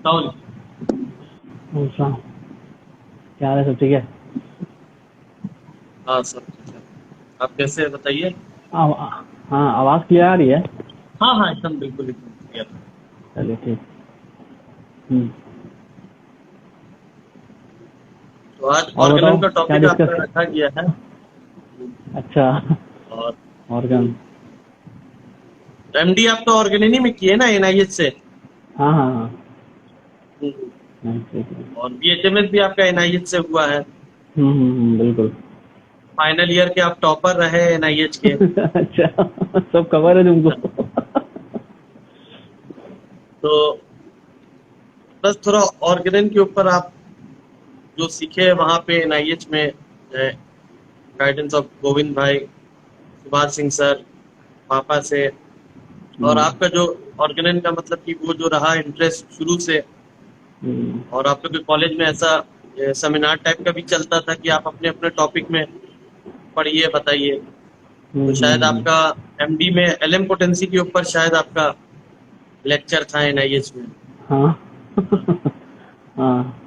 राहुल। अच्छा, क्या हाल है? सब ठीक है? हाँ सर ठीक है। आप कैसे हैं बताइए। हाँ, आवाज़ क्लियर आ रही है? हाँ हाँ एकदम बिल्कुल एकदम क्लियर। चलिए ठीक। हम्म। तो आज और ऑर्गेनम बताओ, का क्या टॉपिक आपका डिस्कस? रखा गया है। अच्छा। और ऑर्गन। एमडी आपका ऑर्गेनिक में किए ना एनआईएच से। हाँ हाँ हाँ। हम्म, नहीं, ठीक है। और बीएचएमएस भी आपका एनआईएच से हुआ है। बिल्कुल। फाइनल ईयर के आप टॉपर रहे एनआईएच के। अच्छा, सब खबर है तुमको? तो बस थोड़ा ऑर्गेनिक के ऊपर आप जो सीखे वहाँ पे एनआईएच में गाइडेंस ऑफ गोविंद भाई, सुभाष सिंह सर, पापा से, और हम्म, आपका जो ऑर्गेनाइज का मतलब कि वो जो रहा इंटरेस्ट शुरू से। हम्म, और आप लोग के कॉलेज में ऐसा सेमिनार टाइप का भी चलता था कि आप अपने अपने टॉपिक में पढ़िए बताइए। तो शायद हम्म। आपका एमडी में एलएम पोटेंसी के ऊपर शायद आपका लेक्चर था एनआईएच में। हाँ। हाँ,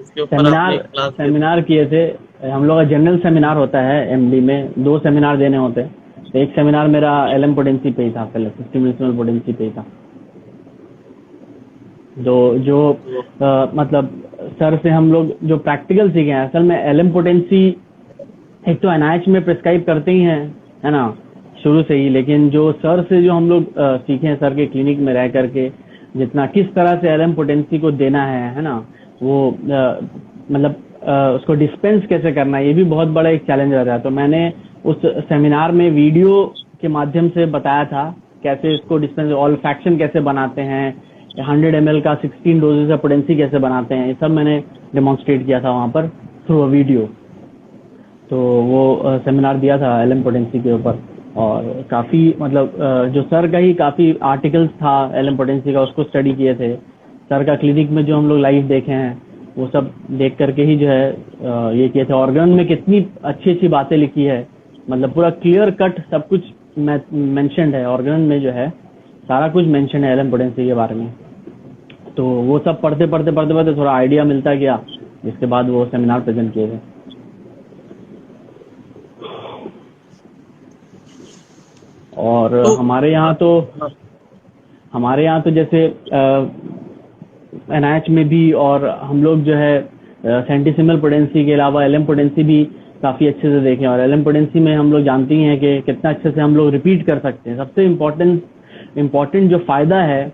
इसके ऊपर आपने सेमिनार क्लास दे। सेमिनार किए थे। हम लोग का जनरल सेमिनार होता है एमडी में, 2 सेमिनार देने होते हैं। तो एक सेमिनार मेरा एलएम पोटेंसी पे ही था, पहले सिस्टम इंस्ट्रूमेंट पोटेंसी पे ही था। जो जो तो मतलब सर से हम लोग जो प्रैक्टिकल सीखे हैं, असल में एलएम पोटेंसी एक तो एनआईएच में प्रिस्क्राइब करते ही हैं, है ना, शुरू से ही। लेकिन जो सर से जो हम लोग सीखे हैं, सर के क्लिनिक में रह करके जितना किस तरह से एलएम पोटेंसी को देना है ना, वो मतलब उसको डिस्पेंस कैसे करना है, ये भी बहुत बड़ा एक चैलेंज रहता है। तो मैंने उस सेमिनार में वीडियो के माध्यम से बताया था कैसे इसको डिस्पेंस, ऑल फ्रैक्शन कैसे बनाते हैं, 100 ml का 16 डोजेज का पोटेंसी कैसे बनाते हैं, ये सब मैंने डेमोन्स्ट्रेट किया था वहाँ पर थ्रू अ वीडियो। तो वो सेमिनार दिया था एलएम पोटेंसी के ऊपर। और काफ़ी मतलब जो सर का ही काफ़ी आर्टिकल्स था एलएम पोटेंसी का, उसको स्टडी किए थे। सर का क्लिनिक में जो हम लोग लाइव देखे हैं, वो सब देख करके ही जो है ये किए थे। ऑर्गन में कितनी अच्छी अच्छी बातें लिखी है, मतलब पूरा क्लियर कट सब कुछ मेंशन्ड है ऑर्गन में, जो है सारा कुछ मेंशन है एलएम पोटेंसी के बारे में। तो वो सब पढ़ते पढ़ते पढ़ते पढ़ते थोड़ा आइडिया मिलता गया, जिसके बाद वो सेमिनार प्रेजेंट किए थे। और तो हाँ, हमारे यहाँ तो जैसे एनआईएच में भी, और हम लोग जो है सेंटिसिमल पोटेंसी के अलावा एलएम पोटेंसी भी काफ़ी अच्छे से देखें। और एलएम पोटेंसी में हम लोग जानते ही हैं कि कितना अच्छे से हम लोग रिपीट कर सकते हैं। सबसे इम्पोर्टेंट जो फ़ायदा है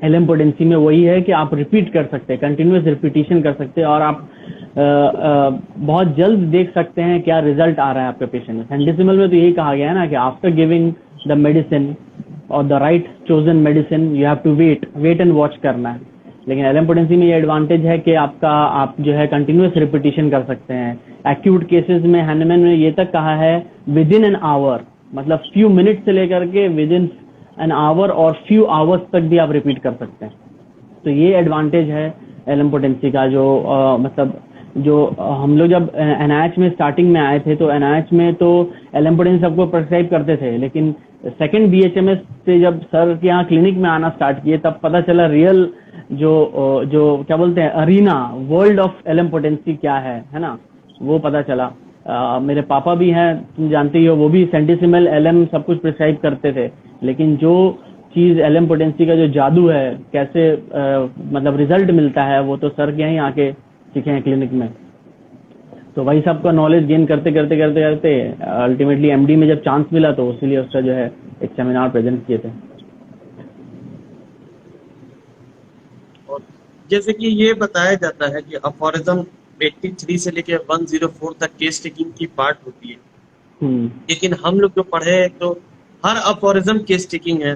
एलएम पोटेंसी में वही है कि आप रिपीट कर सकते हैं, कंटिन्यूस रिपीटिशन कर सकते हैं, और आप बहुत जल्द देख सकते हैं क्या रिजल्ट आ रहा है आपके पेशेंट में। सेंटिसिमल में तो यही कहा गया है ना कि आफ्टर गिविंग द मेडिसिन और the right chosen medicine you have to wait and watch करना है। लेकिन एलएम पोटेंसी में ये एडवांटेज है कि आप जो है कंटिन्यूस रिपीटिशन कर सकते हैं। एक्यूट केसेस में हैनमैन ने ये तक कहा है विद इन एन आवर, मतलब फ्यू मिनट से लेकर के विद इन एन आवर और फ्यू आवर्स तक भी आप रिपीट कर सकते हैं। तो ये एडवांटेज है एलएम पोटेंसी का। जो मतलब जो हम लोग जब एनआईएच में स्टार्टिंग में आए थे, तो एनआईएच में तो एलएम पोटेंसी सबको प्रिस्क्राइब करते थे। लेकिन सेकंड बीएचएमएस से जब सर के यहाँ क्लिनिक में आना स्टार्ट किए, तब पता चला रियल जो क्या बोलते हैं arena, world of LM potency क्या है ना, वो पता चला। मेरे पापा भी हैं, तुम जानते ही हो, वो भी सेंटिसिमल एलएम सब कुछ प्रिस्क्राइब करते थे। लेकिन जो चीज़ एलएम पोटेंसी का जो जादू है, कैसे मतलब रिजल्ट मिलता है, वो तो सर के यहाँ आके सीखे हैं क्लिनिक में। तो वही सबका नॉलेज गेन करते करते करते करते अल्टीमेटली एमडी में जब चांस मिला, तो इसीलिए उसका जो है एक सेमिनार प्रेजेंट किए थे। और जैसे कि ये बताया जाता है कि अफोरिज्म 83 से लेके 104 तक केस टेकिंग की पार्ट होती है। हम्म। लेकिन हम लोग जो पढ़े हैं तो हर अफोरिज्म केस टेकिंग है।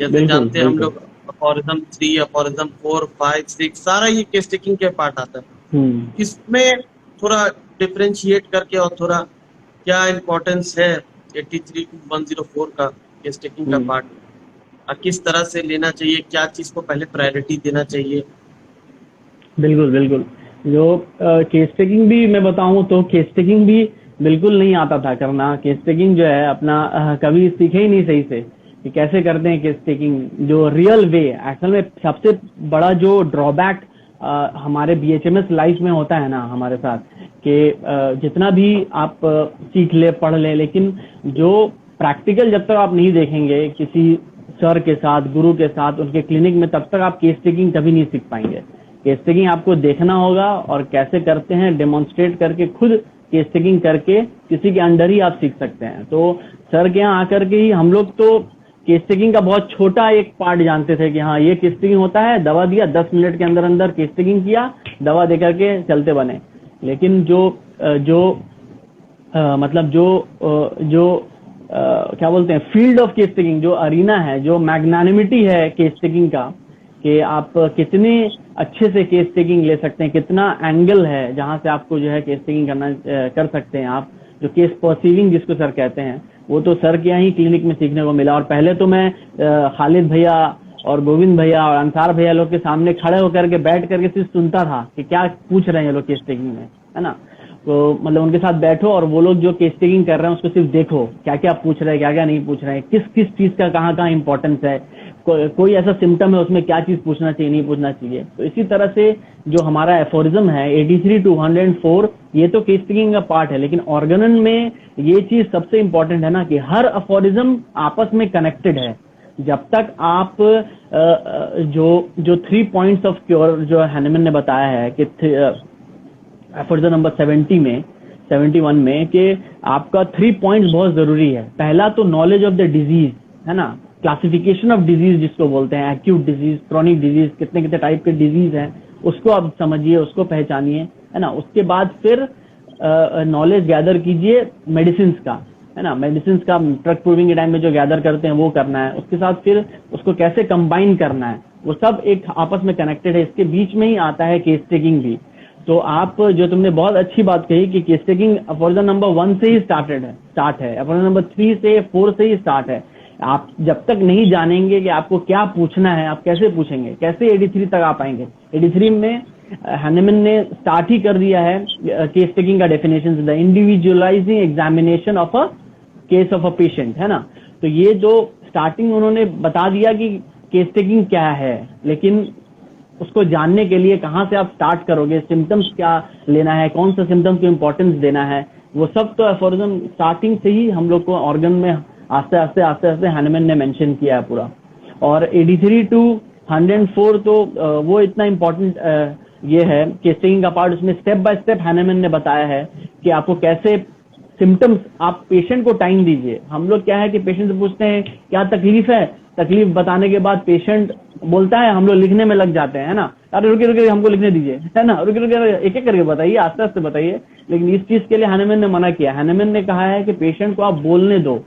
जैसे बिल्कुल जानते हैं हम बिल्कुल। लोग अफोरिज्म 3, अफोरिज्म 4, 5, 6 सारा ये केस टेकिंग के पार्ट आता है। हम्म। इसमें थोड़ा डिफरेंशिएट करके और थोड़ा क्या इम्पोर्टेंस है 83 टू 104 का केस टेकिंग का हम्म। पार्ट, और किस तरह से लेना चाहिए, क्या चीज को पहले प्रायोरिटी देना चाहिए। बिल्कुल बिल्कुल। जो केस टेकिंग भी मैं बताऊं तो केस टेकिंग भी बिल्कुल नहीं आता था करना। केस टेकिंग जो है अपना कभी सीखे ही नहीं सही से। कि कैसे करते हैं केस टेकिंग जो रियल वे। असल में सबसे बड़ा जो ड्रॉबैक हमारे बीएचएमएस लाइफ में होता है ना हमारे साथ कि जितना भी आप सीख ले पढ़ ले, लेकिन जो प्रैक्टिकल जब तक आप नहीं देखेंगे किसी सर के साथ, गुरु के साथ, उनके क्लिनिक में, तब तक आप केस टेकिंग कभी नहीं सीख पाएंगे। केस टेकिंग आपको देखना होगा और कैसे करते हैं डेमोन्स्ट्रेट करके, खुद केस टेकिंग करके किसी के अंडर ही आप सीख सकते हैं। तो सर के यहाँ आकर के ही हम लोग तो केस टेकिंग का बहुत छोटा एक पार्ट जानते थे कि हाँ ये केस टेकिंग होता है, दवा दिया, 10 मिनट के अंदर अंदर केस टेकिंग किया, दवा दे करके चलते बने। लेकिन क्या बोलते हैं, फील्ड ऑफ केस टेकिंग, जो अरीना है, जो मैग्नानिमिटी है केस टेकिंग का, कि आप कितने अच्छे से केस टेकिंग ले सकते हैं, कितना एंगल है जहां से आपको जो है केस टेकिंग कर सकते हैं आप, जो केस परसीविंग जिसको सर कहते हैं, वो तो सर के यहाँ ही क्लिनिक में सीखने को मिला। और पहले तो मैं खालिद भैया और गोविंद भैया और अंसार भैया लोग के सामने खड़े होकर के बैठ करके सिर्फ सुनता था कि क्या पूछ रहे हैं लोग केस टेकिंग में, है ना। तो मतलब उनके साथ बैठो और वो लोग जो केस टेकिंग कर रहे हैं उसको सिर्फ देखो, क्या क्या पूछ रहे हैं, क्या क्या नहीं पूछ रहे हैं, किस किस चीज का कहाँ कहाँ इंपॉर्टेंस है, कोई ऐसा सिम्टम है उसमें क्या चीज पूछना चाहिए, नहीं पूछना चाहिए। तो इसी तरह से जो हमारा एफोरिज्म है 83 to 104, ये तो केस टेकिंग का पार्ट है, लेकिन ऑर्गेनन में ये चीज सबसे इंपॉर्टेंट है ना कि हर एफोरिज्म आपस में कनेक्टेड है। जब तक आप जो 3 पॉइंट्स ऑफ क्योर जो हैनेमन ने बताया है कि एफोरिज्म नंबर 71 में कि आपका 3 पॉइंट्स बहुत जरूरी है। पहला तो नॉलेज ऑफ द डिजीज, है ना, क्लासिफिकेशन ऑफ डिजीज जिसको बोलते हैं, एक्यूट डिजीज, क्रॉनिक डिजीज, कितने कितने टाइप के डिजीज हैं, उसको आप समझिए, उसको पहचानिए, है ना। उसके बाद फिर नॉलेज गैदर कीजिए मेडिसिन का, है ना, मेडिसिन का ड्रग प्रूविंग के टाइम में जो गैदर करते हैं वो करना है। उसके साथ फिर उसको कैसे कंबाइन करना है, वो सब एक आपस में कनेक्टेड है। इसके बीच में ही आता है केस टेकिंग भी। तो आप जो तुमने बहुत अच्छी बात कही कि केस टेकिंग एफोरिज्म नंबर 1 से ही स्टार्ट है, एफोरिज्म नंबर 3 से 4 से ही स्टार्ट है। आप जब तक नहीं जानेंगे कि आपको क्या पूछना है, आप कैसे पूछेंगे, कैसे 83 तक आप आएंगे। 83 में हैनेमन ने स्टार्ट ही कर दिया है केस टेकिंग का definition, the individualising examination of a case of a patient, है ना। तो ये जो स्टार्टिंग उन्होंने बता दिया कि केस टेकिंग क्या है, लेकिन उसको जानने के लिए कहाँ से आप स्टार्ट करोगे, सिम्टम्स क्या लेना है, कौन सा सिम्टम्स को इम्पोर्टेंस देना है, वो सब तो एफोरिज्म स्टार्टिंग से ही हम लोग को ऑर्गन में आस्ते आस्ते हैनेमन ने मेंशन किया है पूरा। और 83 to 104 तो वो इतना इम्पोर्टेंट ये है केस टेकिंग का पार्ट, उसमें स्टेप बाय स्टेप हैनेमन ने बताया है कि आपको कैसे सिम्टम्स, आप पेशेंट को टाइम दीजिए। हम लोग क्या है कि पेशेंट से पूछते हैं क्या तकलीफ है, तकलीफ बताने के बाद पेशेंट बोलता है, हम लोग लिखने में लग जाते हैं, है ना, अरे रुके हमको लिखने दीजिए, है ना, रुके एक एक करके बताइए, आस्ते आस्ते बताइए। लेकिन इस चीज के लिए हैनेमन ने मना किया। हैनेमन ने कहा है कि पेशेंट को आप बोलने दो,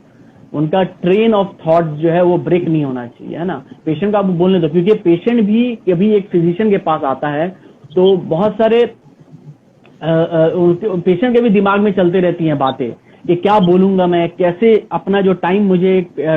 उनका ट्रेन ऑफ थॉट जो है वो ब्रेक नहीं होना चाहिए, है ना, पेशेंट को आप बोलने दो। क्योंकि पेशेंट भी कभी एक फिजिशियन के पास आता है तो बहुत सारे पेशेंट के भी दिमाग में चलते रहती हैं बातें कि क्या बोलूंगा मैं, कैसे अपना जो टाइम मुझे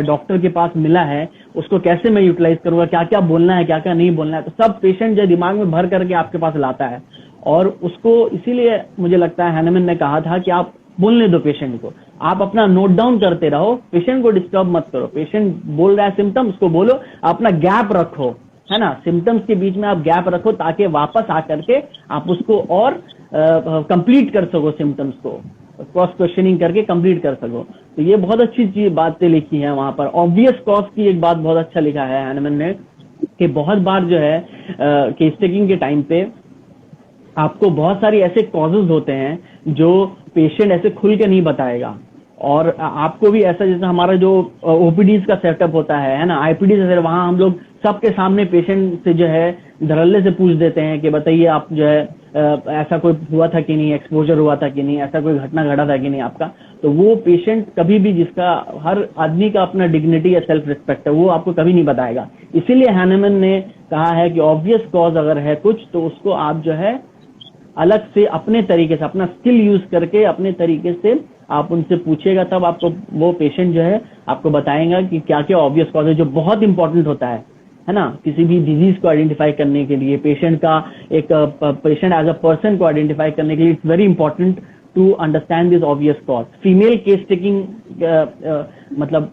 डॉक्टर के पास मिला है उसको कैसे मैं यूटिलाइज करूंगा, क्या क्या बोलना है, क्या क्या नहीं बोलना है। तो सब पेशेंट जो दिमाग में भर करके आपके पास लाता है, और उसको इसीलिए मुझे लगता है हैनेमन ने कहा था कि आप बोलने दो पेशेंट को, आप अपना नोट डाउन करते रहो, पेशेंट को डिस्टर्ब मत करो। पेशेंट बोल रहा है सिम्टम्स, उसको बोलो, अपना गैप रखो, है ना, सिम्टम्स के बीच में आप गैप रखो ताकि वापस आकर के आप उसको और कंप्लीट कर सको, सिम्टम्स को क्रॉस क्वेश्चनिंग करके कंप्लीट कर सको। तो ये बहुत अच्छी चीज बातें लिखी है वहां पर। ऑब्वियस कॉज की एक बात बहुत अच्छा लिखा है हैनेमन ने कि बहुत बार जो है केस टेकिंग के टाइम पे आपको बहुत सारी ऐसे कॉजेज होते हैं जो पेशेंट ऐसे खुल के नहीं बताएगा, और आपको भी ऐसा, जैसे हमारा जो ओपीडीज का सेटअप होता है ना, आईपीडीज, वहां हम लोग सबके सामने पेशेंट से जो है धड़ल्ले से पूछ देते हैं कि बताइए आप जो है ऐसा कोई हुआ था कि नहीं, एक्सपोजर हुआ था कि नहीं, ऐसा कोई घटना घटा था कि नहीं आपका। तो वो पेशेंट कभी भी, जिसका हर आदमी का अपना डिग्निटी या सेल्फ रिस्पेक्ट है, वो आपको कभी नहीं बताएगा। इसीलिए हैनेमन ने कहा है कि ऑब्वियस कॉज अगर है कुछ तो उसको आप जो है अलग से अपने तरीके से, अपना स्किल यूज करके अपने तरीके से आप उनसे पूछिएगा, तब आपको वो पेशेंट जो है आपको बताएगा कि क्या क्या ऑब्वियस कॉज है, जो बहुत इंपॉर्टेंट होता है ना, किसी भी डिजीज को आइडेंटिफाई करने के लिए, पेशेंट का एक पेशेंट एज अ पर्सन को आइडेंटिफाई करने के लिए it's very important to understand this obvious cause. Female case taking मतलब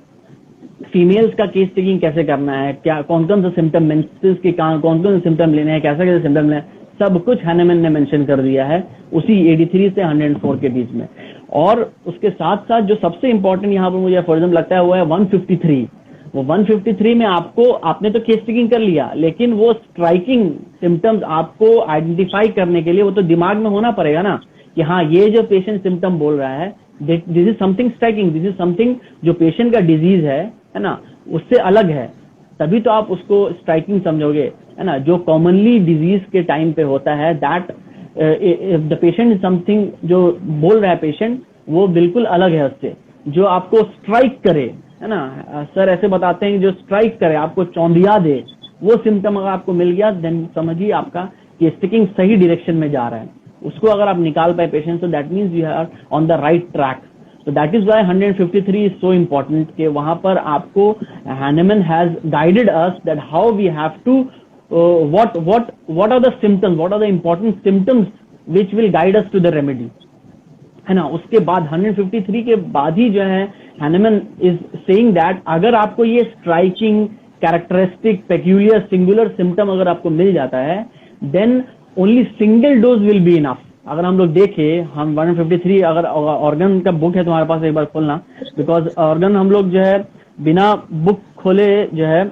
फीमेल्स का केस टेकिंग कैसे करना है, क्या कौन कौन सा सिम्टम, मेंसेस के कौन कौन से सिम्टम लेने हैं, कैसे कैसे सिम्टम लेने हैं, सब कुछ हैनेमन ने मेंशन कर दिया है उसी 83 से 104 के बीच में। और उसके साथ साथ जो सबसे इंपॉर्टेंट यहाँ पर मुझे एफोरिज्म लगता है वो है 153। वो 153 में आपको, आपने तो केस टेकिंग कर लिया, लेकिन वो स्ट्राइकिंग सिम्टम्स आपको आइडेंटिफाई करने के लिए वो तो दिमाग में होना पड़ेगा ना कि हाँ ये जो पेशेंट सिम्टम बोल रहा है this is something striking, this is something जो पेशेंट का डिजीज है ना, उससे अलग है, तभी तो आप उसको स्ट्राइकिंग समझोगे, है ना। जो कॉमनली डिजीज के टाइम पे होता है that the patient is something, जो बोल रहा है पेशेंट वो बिल्कुल अलग है उससे। जो आपको स्ट्राइक करे, है ना, सर ऐसे बताते हैं जो स्ट्राइक करे, आपको चौंधिया दे, वो सिम्टम अगर आपको मिल गया देन समझिए आपका कि स्टिकिंग सही डायरेक्शन में जा रहा है। उसको अगर आप निकाल पाए पेशेंट, तो that means you are on the right track. So that is why 153 is so important कि वहां पर आपको Hahnemann has guided us that how we have to what are the symptoms, what are the important symptoms which will guide us to the remedy, है ना। उसके बाद 153 के बाद ही जो है Hahnemann is saying that अगर आपको ये striking characteristic peculiar singular symptom अगर आपको मिल जाता है then only single dose will be enough. अगर हम लोग देखें, हम 153 अगर ऑर्गन का बुक है तुम्हारे पास एक बार खोलना, बिकॉज ऑर्गन हम लोग जो है बिना बुक खोले जो है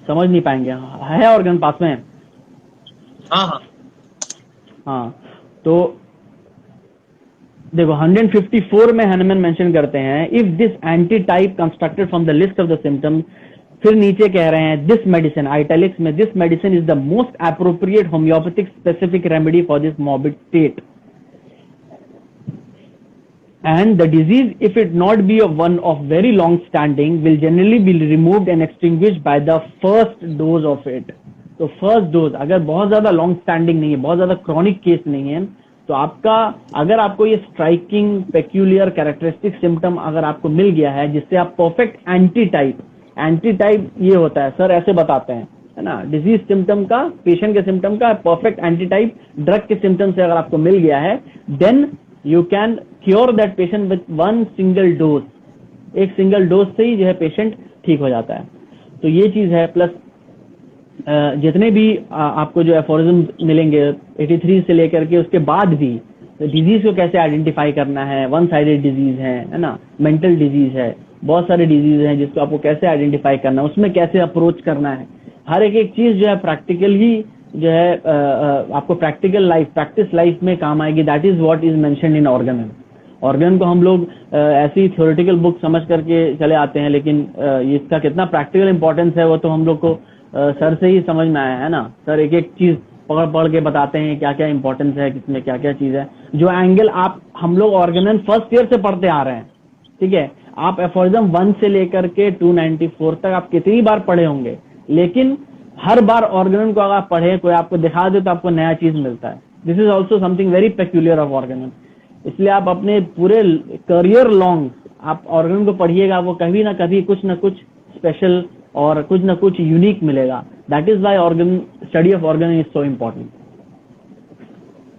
समझ नहीं पाएंगे। है ऑर्गन पास में? हाँ तो देखो 154 में हैनेमन मेंशन करते हैं if this anti type constructed from the list of the symptoms, फिर नीचे कह रहे हैं दिस मेडिसिन, आइटैलिक्स में, this medicine is the most appropriate homeopathic specific remedy for this morbid state and the disease, if it not be of one of very long standing, will generally be removed and extinguished by the first dose of it। तो first dose अगर बहुत ज्यादा long standing नहीं है, बहुत ज्यादा chronic case नहीं है, तो आपका अगर आपको ये स्ट्राइकिंग पेक्यूलियर कैरेक्टरिस्टिक सिम्टम अगर आपको मिल गया है जिससे आप परफेक्ट एंटी टाइप ये होता है सर ऐसे बताते हैं, है ना, डिजीज सिम्टम का, पेशेंट के सिम्टम का परफेक्ट एंटी टाइप ड्रग के सिम्टम से अगर आपको मिल गया है then you can cure that patient with one single dose. एक सिंगल डोज से ही जो है पेशेंट ठीक हो जाता है। तो ये चीज है। प्लस जितने भी आपको जो एफोरिज्म मिलेंगे 83 से लेकर के उसके बाद भी, तो डिजीज को कैसे आइडेंटिफाई करना है, वन साइडेड डिजीज है ना, मेंटल डिजीज है, बहुत सारे डिजीज हैं जिसको आपको कैसे आइडेंटिफाई करना है, उसमें कैसे अप्रोच करना है, हर एक चीज जो है प्रैक्टिकल ही जो है आपको प्रैक्टिकल लाइफ, प्रैक्टिस लाइफ में काम आएगी। That is what is mentioned in organ. Organ को हम लोग ऐसी थ्योरेटिकल बुक समझ करके चले आते हैं, लेकिन इसका कितना प्रैक्टिकल इंपॉर्टेंस है वो तो हम लोग को सर से ही समझ में आया है ना। सर एक एक चीज पढ़ के बताते हैं क्या क्या इंपॉर्टेंस है, किसमें क्या क्या चीज है। जो एंगल आप हम लोग ऑर्गेनन फर्स्ट ईयर से पढ़ते आ रहे हैं, ठीक है, आप एफोरिज्म 1 से लेकर के 294 तक आप कितनी बार पढ़े होंगे, लेकिन हर बार ऑर्गेनन को अगर आप पढ़े, कोई आपको दिखा दे तो आपको नया चीज मिलता है। This is also something very peculiar of Organon. इसलिए आप अपने पूरे करियर लॉन्ग आप ऑर्गन को पढ़िएगा, वो कभी ना कभी कुछ ना कुछ स्पेशल और कुछ ना कुछ यूनिक मिलेगा। That is why organ study of organ is so important.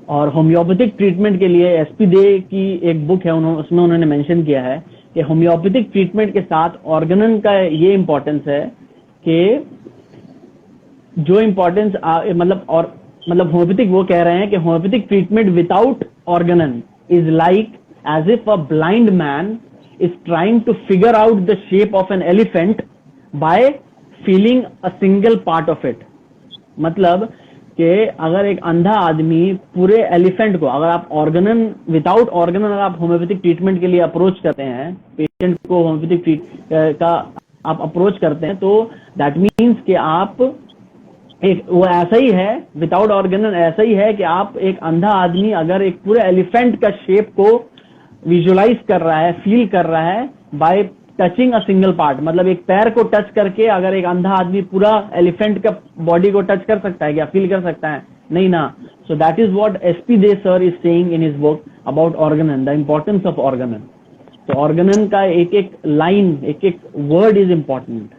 और होम्योपैथिक ट्रीटमेंट के लिए एसपी दे की एक बुक है, उसमें उन्होंने मेंशन किया है कि होम्योपैथिक ट्रीटमेंट के साथ ऑर्गेनन का ये इम्पोर्टेंस है कि जो इम्पोर्टेंस मतलब होम्योपैथिक वो कह रहे हैं कि homeopathic treatment without Organon is like as if a blind man is trying to figure out the shape of an elephant by feeling a single part of it। मतलब कि अगर एक अंधा आदमी पूरे एलिफेंट को, अगर आप ऑर्गेनन विदाउट ऑर्गेनन अगर आप होम्योपैथिक ट्रीटमेंट के लिए अप्रोच करते हैं, पेशेंट को होम्योपैथिक का आप अप्रोच करते हैं, तो दैट मीन्स कि आप एक वो ऐसा ही है, विदाउट ऑर्गेनन ऐसा ही है कि आप एक अंधा आदमी अगर एक पूरे एलिफेंट का शेप को विजुलाइज कर रहा है, फील कर रहा है bye touching a single part, मतलब एक पैर को टच करके अगर एक अंधा आदमी पूरा एलिफेंट का बॉडी को टच कर सकता है क्या, फील कर सकता है? नहीं ना। So that is what SP they sir is saying in his book about Organon, the importance of Organon. तो ऑर्गेनन का एक एक लाइन, एक एक वर्ड इज इंपॉर्टेंट,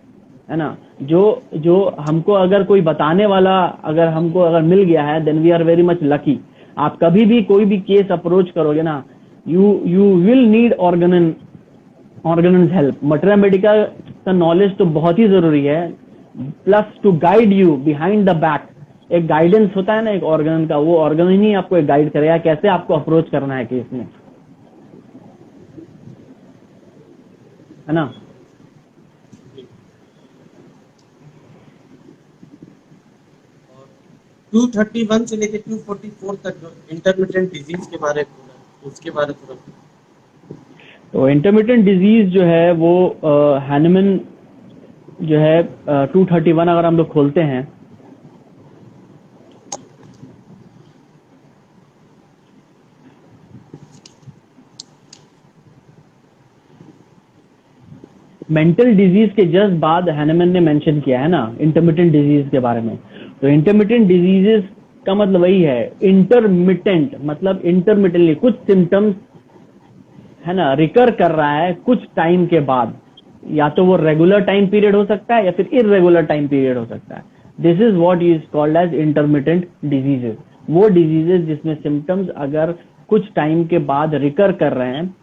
है ना। जो हमको अगर कोई बताने वाला अगर हमको अगर मिल गया है then we are very much lucky. आप कभी भी कोई भी केस अप्रोच करोगे ना, you will need Organon Organon's help. Materia medica का नॉलेज तो बहुत ही जरूरी है, plus to guide you behind the back. एक गाइडेंस होता है ना एक ऑर्गन का, वो ऑर्गन ही आपको एक गाइड करेगा कैसे आपको अप्रोच करना है केस में, है ना। 231 से लेके 244 तक जो इंटरमिटेंट डिजीज के बारे में, उसके बारे में थोड़ा। तो इंटरमिटेंट डिजीज जो है वो हैनमन जो है 231 अगर हम लोग खोलते हैं, मेंटल डिजीज के जस्ट बाद हैनमन ने मेंशन किया है ना इंटरमिटेंट डिजीज के बारे में। तो इंटरमिटेंट डिजीजेस का मतलब वही है, इंटरमिटेंट मतलब इंटरमिटेंटली कुछ सिम्टम्स है ना रिकर कर रहा है कुछ टाइम के बाद, या तो वो रेगुलर टाइम पीरियड हो सकता है या फिर इरेगुलर टाइम पीरियड हो सकता है। This is what is called as intermittent diseases. वो डिजीजेस जिसमें सिम्टम्स अगर कुछ टाइम के बाद रिकर कर रहे हैं,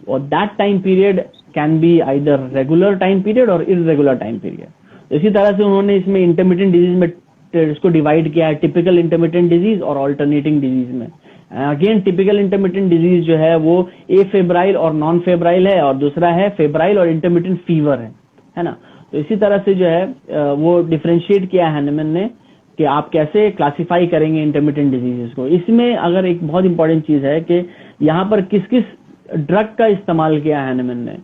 और that time period can be either regular time period और इरेगुलर टाइम पीरियड। इसी तरह से उन्होंने इसमें इंटरमिटेंट डिजीज में इसको डिवाइड किया है, टिपिकल इंटरमिटेंट डिजीज और ऑल्टरनेटिंग डिजीज में। अगेन टिपिकल इंटरमिटेंट डिजीज जो है वो एफेब्राइल और नॉन फेब्राइल है, और दूसरा है फेब्राइल और इंटरमिटेंट फीवर है ना। तो इसी तरह से जो है वो डिफरेंशिएट किया है हैनमन ने कि आप कैसे क्लासिफाई करेंगे इंटरमिटेंट डिजीजेस को। इसमें अगर एक बहुत इंपॉर्टेंट चीज है कि यहाँ पर किस किस ड्रग का इस्तेमाल किया है हैनमन ने,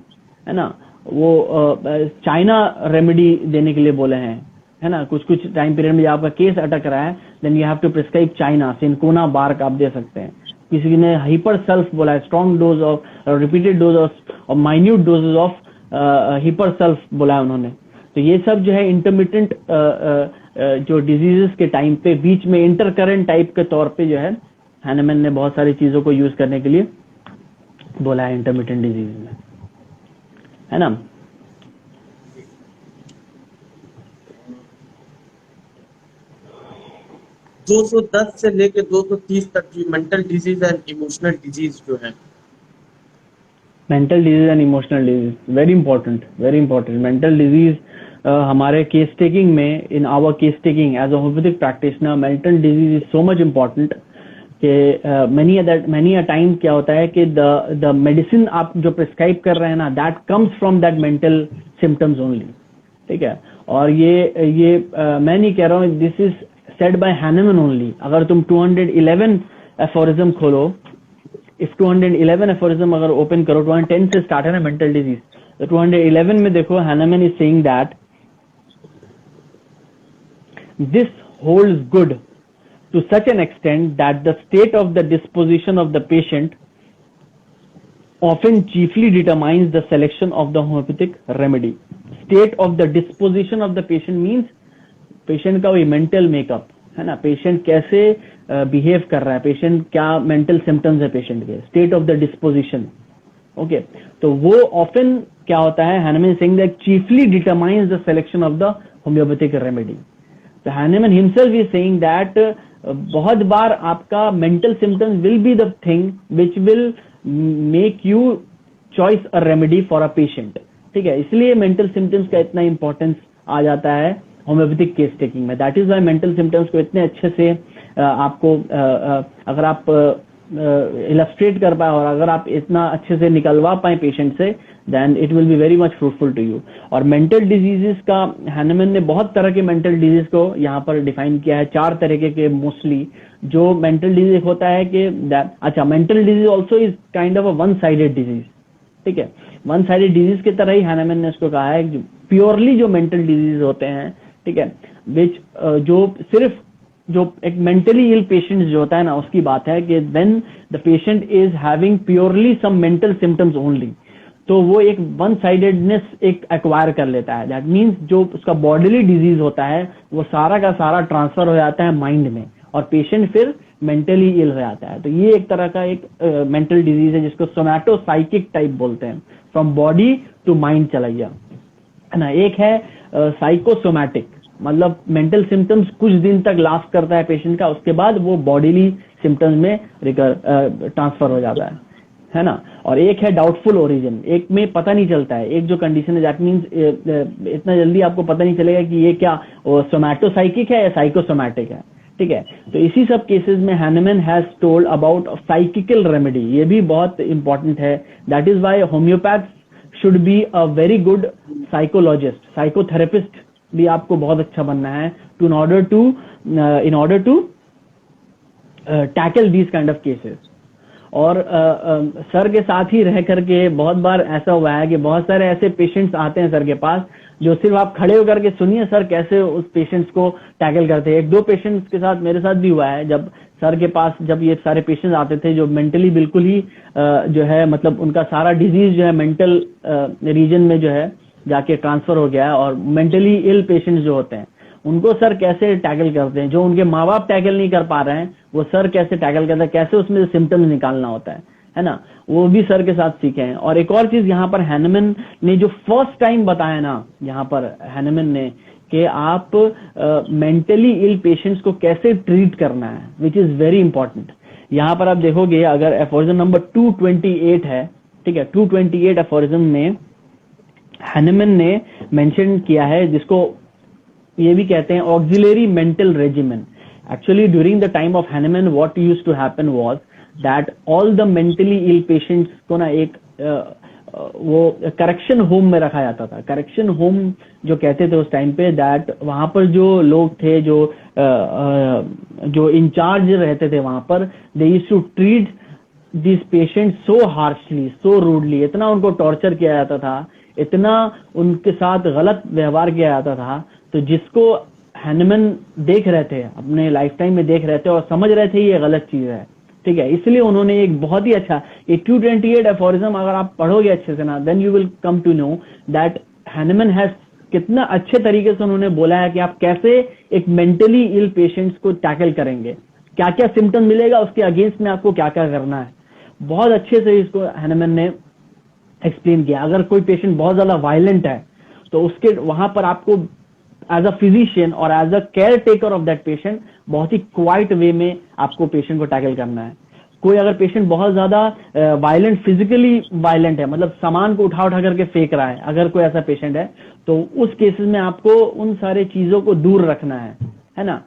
है ना। वो चाइना रेमेडी देने के लिए बोले हैं, है ना। कुछ कुछ टाइम पीरियड में आपका केस अटक रहा है, then you have to prescribe China, cinchona bark आप दे सकते हैं। किसी ने हाइपर सल्फ बोला है, strong dose of repeated dose of और minute doses of hepar sulph बोला है उन्होंने। तो ये सब जो है इंटरमिटेंट जो डिजीजेस के टाइम पे बीच में इंटरकरेंट टाइप के तौर पे जो है हैनमन ने बहुत सारी चीजों को यूज करने के लिए बोला है इंटरमिटेंट डिजीज में, है ना। 210 से लेके 230 तक की mental disease and emotional disease जो है। Mental disease and emotional disease very important. Mental disease हमारे केस टेकिंग में, in our case taking as a homoeopathic practitioner, mental disease is so much important कि मेनी अ टाइम क्या होता है कि the medicine आप जो प्रिस्क्राइब कर रहे हैं ना, that comes from that mental symptoms only, ठीक है। और ये मैं नहीं कह रहा हूँ, this is said bye Hahnemann only. अगर तुम 211 एफोरिज्म खोलो, इफ 211 एफोरिज्म अगर ओपन करो, 210 से स्टार्ट है ना मेंटल डिजीज, तो 211 में देखो Hahnemann is saying that this holds good to such an extent that the state of the disposition of the patient often chiefly determines the selection of the homeopathic remedy. State of the disposition of the patient means patient का वही mental makeup है ना, patient कैसे behave कर रहा है, patient क्या mental symptoms है patient के, state of the disposition, okay। तो वो often क्या होता है, Hahnemann saying that chiefly determines the selection of the homeopathic remedy. तो Hahnemann himself is saying that बहुत बार आपका mental symptoms will be the thing which will make you choice a remedy for a patient, ठीक है। इसलिए mental symptoms का इतना importance आ जाता है होम्योपैथिक केस टेकिंग में। That is why mental symptoms को इतने अच्छे से आपको अगर आप इलस्ट्रेट कर पाए और अगर आप इतना अच्छे से निकलवा पाए पेशेंट से, then it will be very much fruitful to you. और मेंटल डिजीजेस का हैनमन ने बहुत तरह के मेंटल डिजीज को यहाँ पर डिफाइन किया है, 4 तरीके के मोस्टली। जो मेंटल डिजीज होता है कि अच्छा, mental disease also is kind of a one sided disease, ठीक है। वन साइडेड डिजीज की तरह ही हैनमन ने इसको कहा है, प्योरली जो मेंटल डिजीज होते हैं, ठीक है, विच जो सिर्फ जो एक मेंटली इल पेशेंट जो होता है ना, उसकी बात है कि when the patient is having purely some mental symptoms only, तो वो एक वन साइडेडनेस एक एक्वायर कर लेता है। दैट मीन्स जो उसका बॉडीली डिजीज होता है वो सारा का सारा ट्रांसफर हो जाता है माइंड में, और पेशेंट फिर मेंटली इल हो जाता है। तो ये एक तरह का एक मेंटल डिजीज है जिसको सोमैटोसाइकिक टाइप बोलते हैं, फ्रॉम बॉडी टू माइंड चला गया, है ना। एक है साइकोसोमैटिक, मतलब मेंटल सिम्टम्स कुछ दिन तक लास्ट करता है पेशेंट का, उसके बाद वो बॉडीली सिम्टम्स में ट्रांसफर हो जाता है ना, और एक है डाउटफुल ओरिजिन, एक में पता नहीं चलता है, एक जो कंडीशन है दैट मीन्स इतना जल्दी आपको पता नहीं चलेगा कि ये क्या सोमैटोसाइकिक है या साइकोसोमैटिक है, ठीक है। तो इसी सब केसेस में Hahnemann has told about psychical remedy, ये भी बहुत इंपॉर्टेंट है। That is why homoeopath should be a very good psychologist, psychotherapist भी आपको बहुत अच्छा बनना है in order to tackle these kind of cases. और सर के साथ ही रह करके बहुत बार ऐसा हुआ है कि बहुत सारे ऐसे पेशेंट्स आते हैं सर के पास जो सिर्फ आप खड़े होकर के सुनिए सर कैसे उस पेशेंट्स को टैकल करते हैं। एक दो पेशेंट्स के साथ मेरे साथ भी हुआ है, जब सर के पास जब ये सारे पेशेंट्स आते थे जो मेंटली बिल्कुल ही जो है मतलब उनका सारा डिजीज जो है मेंटल रीजन में जो है जाके ट्रांसफर हो गया है, और मेंटली इल पेशेंट्स जो होते हैं उनको सर कैसे टैकल करते हैं, जो उनके माँ बाप टैकल नहीं कर पा रहे हैं वो सर कैसे टैकल करते हैं, कैसे उसमें सिम्टम्स निकालना होता है ना, वो भी सर के साथ सीखे हैं। और एक और चीज यहाँ पर हैनेमन ने जो फर्स्ट टाइम बताया ना, यहाँ पर हैनेमन ने कि आप मेंटली इल पेशेंट्स को कैसे ट्रीट करना है, विच इज वेरी इंपॉर्टेंट। यहाँ पर आप देखोगे अगर एफोरिज्म नंबर 228 है, ठीक है, 228 एफोरिज्म में हैनेमन ने मेंशन किया है, जिसको ये भी कहते हैं auxiliary mental regimen. Actually during the time of Hahnemann what used to happen was that all the mentally ill patients को ना एक वो करेक्शन होम में रखा जाता था। करेक्शन होम जो कहते थे उस टाइम पे, दैट वहां पर जो लोग थे जो इंचार्ज रहते थे वहां पर, they used to treat this patient so harshly, so rudely, इतना उनको टॉर्चर किया जाता था, इतना उनके साथ गलत व्यवहार किया जाता था। तो जिसको हैनेमन देख रहे थे, अपने लाइफ टाइम में देख रहे थे और समझ रहे थे ये गलत चीज है, ठीक है, इसलिए उन्होंने एक बहुत ही अच्छा ये 228 एफोरिज्म अगर आप पढ़ोगे अच्छे से ना, then you will come to know that Hahnemann has कितना अच्छे तरीके से उन्होंने बोला है कि आप कैसे एक मेंटली इल पेशेंट्स को टैकल करेंगे, क्या क्या सिम्टम मिलेगा, उसके अगेंस्ट में आपको क्या क्या करना है। बहुत अच्छे से इसको हैनेमन ने एक्सप्लेन किया। अगर कोई पेशेंट बहुत ज्यादा वायलेंट है तो उसके वहां पर आपको एज अ फिजिशियन और as a care taker of that patient बहुत ही क्वाइट वे में आपको पेशेंट को टैकल करना है। कोई अगर पेशेंट बहुत ज्यादा वायलेंट, फिजिकली वायलेंट है, मतलब सामान को उठा उठा करके फेंक रहा है, अगर कोई ऐसा पेशेंट है तो उस केसेस में आपको उन सारे चीजों को दूर रखना है ना।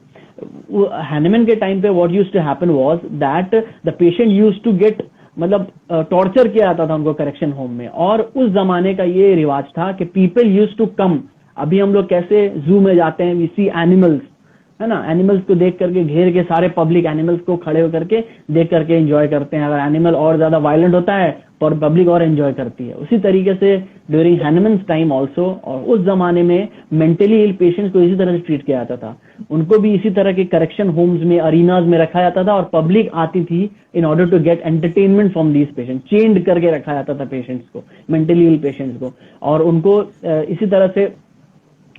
हैनेमन के टाइम पे what used to happen was that the patient used to get मतलब टॉर्चर किया जाता था उनको करेक्शन होम में। और उस जमाने का ये रिवाज था कि पीपल यूज्ड टू कम, अभी हम लोग कैसे जू में जाते हैं, वी सी एनिमल्स, है ना, एनिमल्स को देख करके घेर के सारे पब्लिक एनिमल्स को खड़े होकर के देख करके एंजॉय करते हैं। अगर एनिमल और ज्यादा वायलेंट होता है और पब्लिक और एंजॉय करती है। उसी तरीके से ड्यूरिंग हैनेमन्स टाइम ऑल्सो, और उस जमाने में मेंटली इल पेशेंट्स को इसी तरह से ट्रीट किया जाता था। उनको भी इसी तरह के करेक्शन होम्स में, अरीनाज में रखा जाता था और पब्लिक आती थी in order to get entertainment from these patient. Chained करके रखा जाता था पेशेंट्स को, मेंटली इल पेशेंट्स को, और उनको इसी तरह से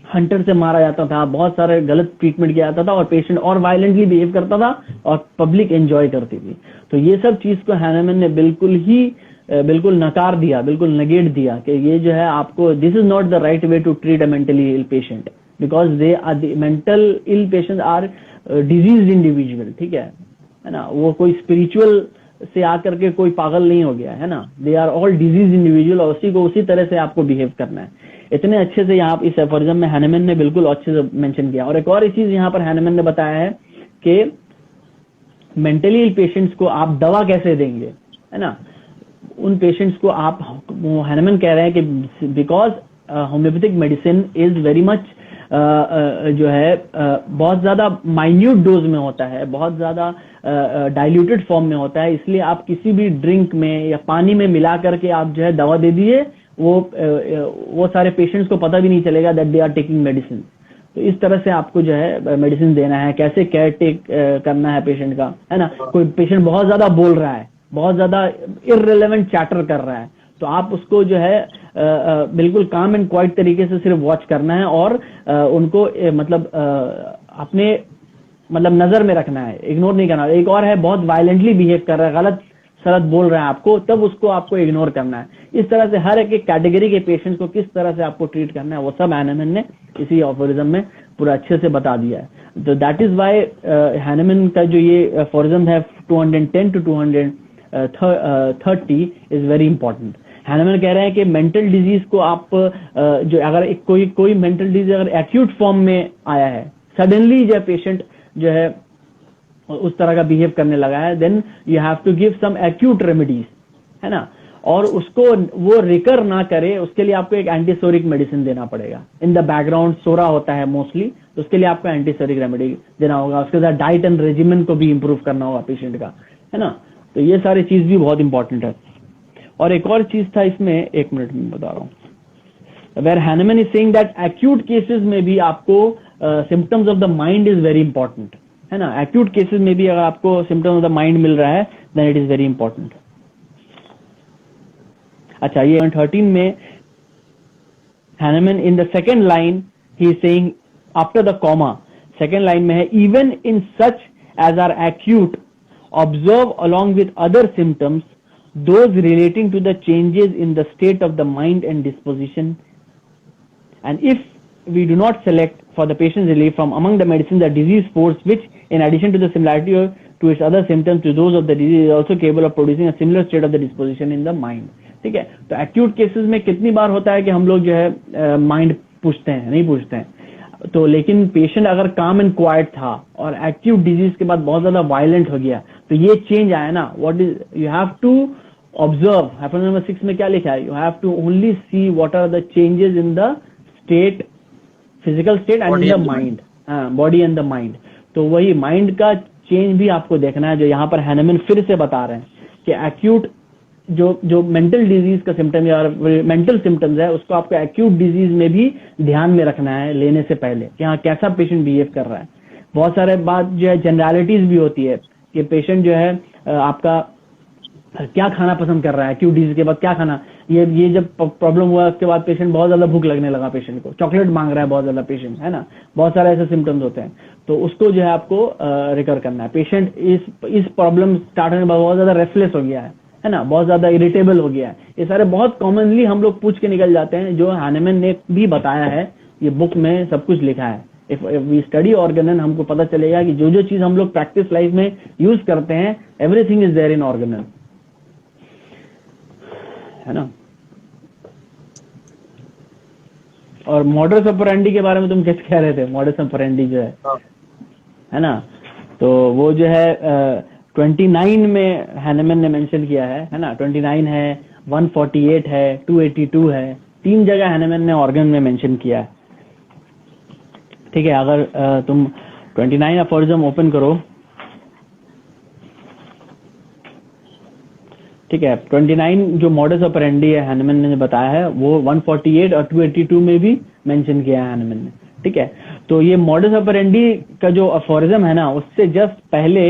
हंटर से मारा जाता था, बहुत सारे गलत ट्रीटमेंट किया जाता था और पेशेंट और वायलेंटली बिहेव करता था और पब्लिक एंजॉय करती थी। तो ये सब चीज को हैनेमन ने बिल्कुल नकार दिया, बिल्कुल नेगेट दिया कि ये जो है आपको, this is not the right way to treat a mentally ill patient, because they are mental ill patient are diseased individual, ठीक है ना। वो कोई स्पिरिचुअल से आकर के कोई पागल नहीं हो गया है ना, they are all disease individual, और उसी को उसी तरह से आपको बिहेव करना है। इतने अच्छे से यहाँ इस एफोरिज्म में हैनेमन ने बिल्कुल अच्छे से मेंशन किया। और एक और चीज यहाँ पर हैनेमन ने बताया है कि मेंटली इल पेशेंट्स को आप दवा कैसे देंगे, है ना। उन पेशेंट्स को आप, हैनेमन कह रहे हैं कि because homeopathic medicine is very much जो है बहुत ज्यादा माइन्यूट डोज में होता है, बहुत ज्यादा डाइल्यूटेड फॉर्म में होता है, इसलिए आप किसी भी ड्रिंक में या पानी में मिला करके आप जो है दवा दे दिए, वो सारे पेशेंट्स को पता भी नहीं चलेगा that they are taking medicine. तो इस तरह से आपको जो है मेडिसिन देना है, कैसे केयर टेक करना है पेशेंट का, है ना। कोई पेशेंट बहुत ज्यादा बोल रहा है, बहुत ज्यादा इररिलेवेंट चैटर कर रहा है, तो आप उसको जो है बिल्कुल काम एंड क्वाइट तरीके से सिर्फ वॉच करना है और उनको मतलब अपने मतलब नजर में रखना है, इग्नोर नहीं करना। एक और है बहुत वायलेंटली बिहेव कर रहा है, गलत सलत बोल रहा है आपको, तब उसको आपको इग्नोर करना है। इस तरह से हर एक कैटेगरी के पेशेंट्स को किस तरह से आपको ट्रीट करना है वो सब हैनेमन ने इसी एफोरिज्म में पूरा अच्छे से बता दिया है। तो दैट इज वाई हैनेमन का जो ये एफोरिज्म है 210 to 30 is very important. Hahnemann कह रहे हैं कि मेंटल डिजीज को आप जो अगर कोई मेंटल डिजीज अगर एक्यूट फॉर्म में आया है, सडनली जो पेशेंट जो है उस तरह का बिहेव करने लगा है, then you have to give some acute remedies, है ना, और उसको वो रिकर ना करे उसके लिए आपको एक एंटीसोरिक मेडिसिन देना पड़ेगा। इन द बैकग्राउंड सोरा होता है मोस्टली, तो उसके लिए आपको एंटीसोरिक रेमेडी देना होगा। उसके साथ डाइट एंड रेजिमेंट को भी इंप्रूव करना होगा पेशेंट का, है ना। तो ये सारी चीज भी बहुत इंपॉर्टेंट है। और एक और चीज था इसमें, एक मिनट में बता रहा हूँ, where Hahnemann is saying that acute cases में भी आपको symptoms of the mind is very important, है ना। एक्यूट केसेस में भी अगर आपको सिम्टम्स ऑफ द माइंड मिल रहा है then it is very important. अच्छा, ये 13 में Hahnemann in the second line ही is saying after the comma, second line में है, even in such as are acute observe along with other symptoms those relating to the changes in the state of the mind and disposition, and if we do not select for the patient's relief from among the medicines the disease force which in addition to the similarity to its other symptoms to those of the disease is also capable of producing a similar state of the disposition in the mind। ठीक है, तो acute cases में कितनी बार होता है कि हम लोग जो है माइंड पूछते हैं, नहीं पूछते हैं, तो लेकिन पेशेंट अगर काम एंड क्वाइट था और एक्यूट डिजीज के बाद बहुत ज्यादा वायलेंट हो गया, तो ये चेंज आया ना। What is you have to observe, hypothesis number 6 में क्या लिखा है, you have to only see what are the changes in the state, physical state and in the mind, body and the mind. तो वही mind का change भी आपको देखना है, जो यहाँ पर हैनमन फिर से बता रहे हैं कि एक्यूट जो मेंटल डिजीज का सिम्टम या मेंटल सिम्टम्स है उसको आपको एक्यूट डिजीज में भी ध्यान में रखना है लेने से पहले कि हाँ कैसा पेशेंट बिहेव कर रहा है। बहुत सारे बात जो है जनरलिटीज भी होती है कि पेशेंट जो है आपका क्या खाना पसंद कर रहा है, एक्यूट डिजीज के बाद क्या खाना, ये जब प्रॉब्लम हुआ उसके बाद पेशेंट बहुत ज्यादा भूख लगने लगा, पेशेंट को चॉकलेट मांग रहा है बहुत ज्यादा पेशेंट, है ना, बहुत सारे ऐसे सिम्टम्स होते हैं, तो उसको जो है आपको रिकर करना है। पेशेंट इस प्रॉब्लम स्टार्ट होने के बाद बहुत ज्यादा रेस्टलेस हो गया है ना, बहुत ज्यादा इरिटेबल हो गया है, ये सारे बहुत कॉमनली हम लोग पूछ के निकल जाते हैं, जो हैनमन ने भी बताया है, ये बुक में सब कुछ लिखा है। इफ वी स्टडी ऑर्गेनन हमको पता चलेगा कि जो चीज हम लोग प्रैक्टिस लाइफ में यूज करते हैं everything is there in Organon, है ना। और मॉडस ऑपरेंडी के बारे में तुम कैसे कह रहे थे, मॉडस ऑपरेंडी जो है ना, तो वो जो है 29 में हैनमन ने मेंशन किया है ना, 29 है, 148 है, 282 है, 3 जगह हैनमन ने ऑर्गन में मेंशन किया है। ठीक है, अगर तुम 29 अफोरिज्म ओपन करो, ठीक है, 29 जो मॉडस ऑपरेंडी है हैनमन ने बताया है वो 148 और 282 में भी मेंशन किया है हैनमन ने। ठीक है, तो ये मॉडस ऑपरेंडी का जो अफोरिज्म है ना, उससे जस्ट पहले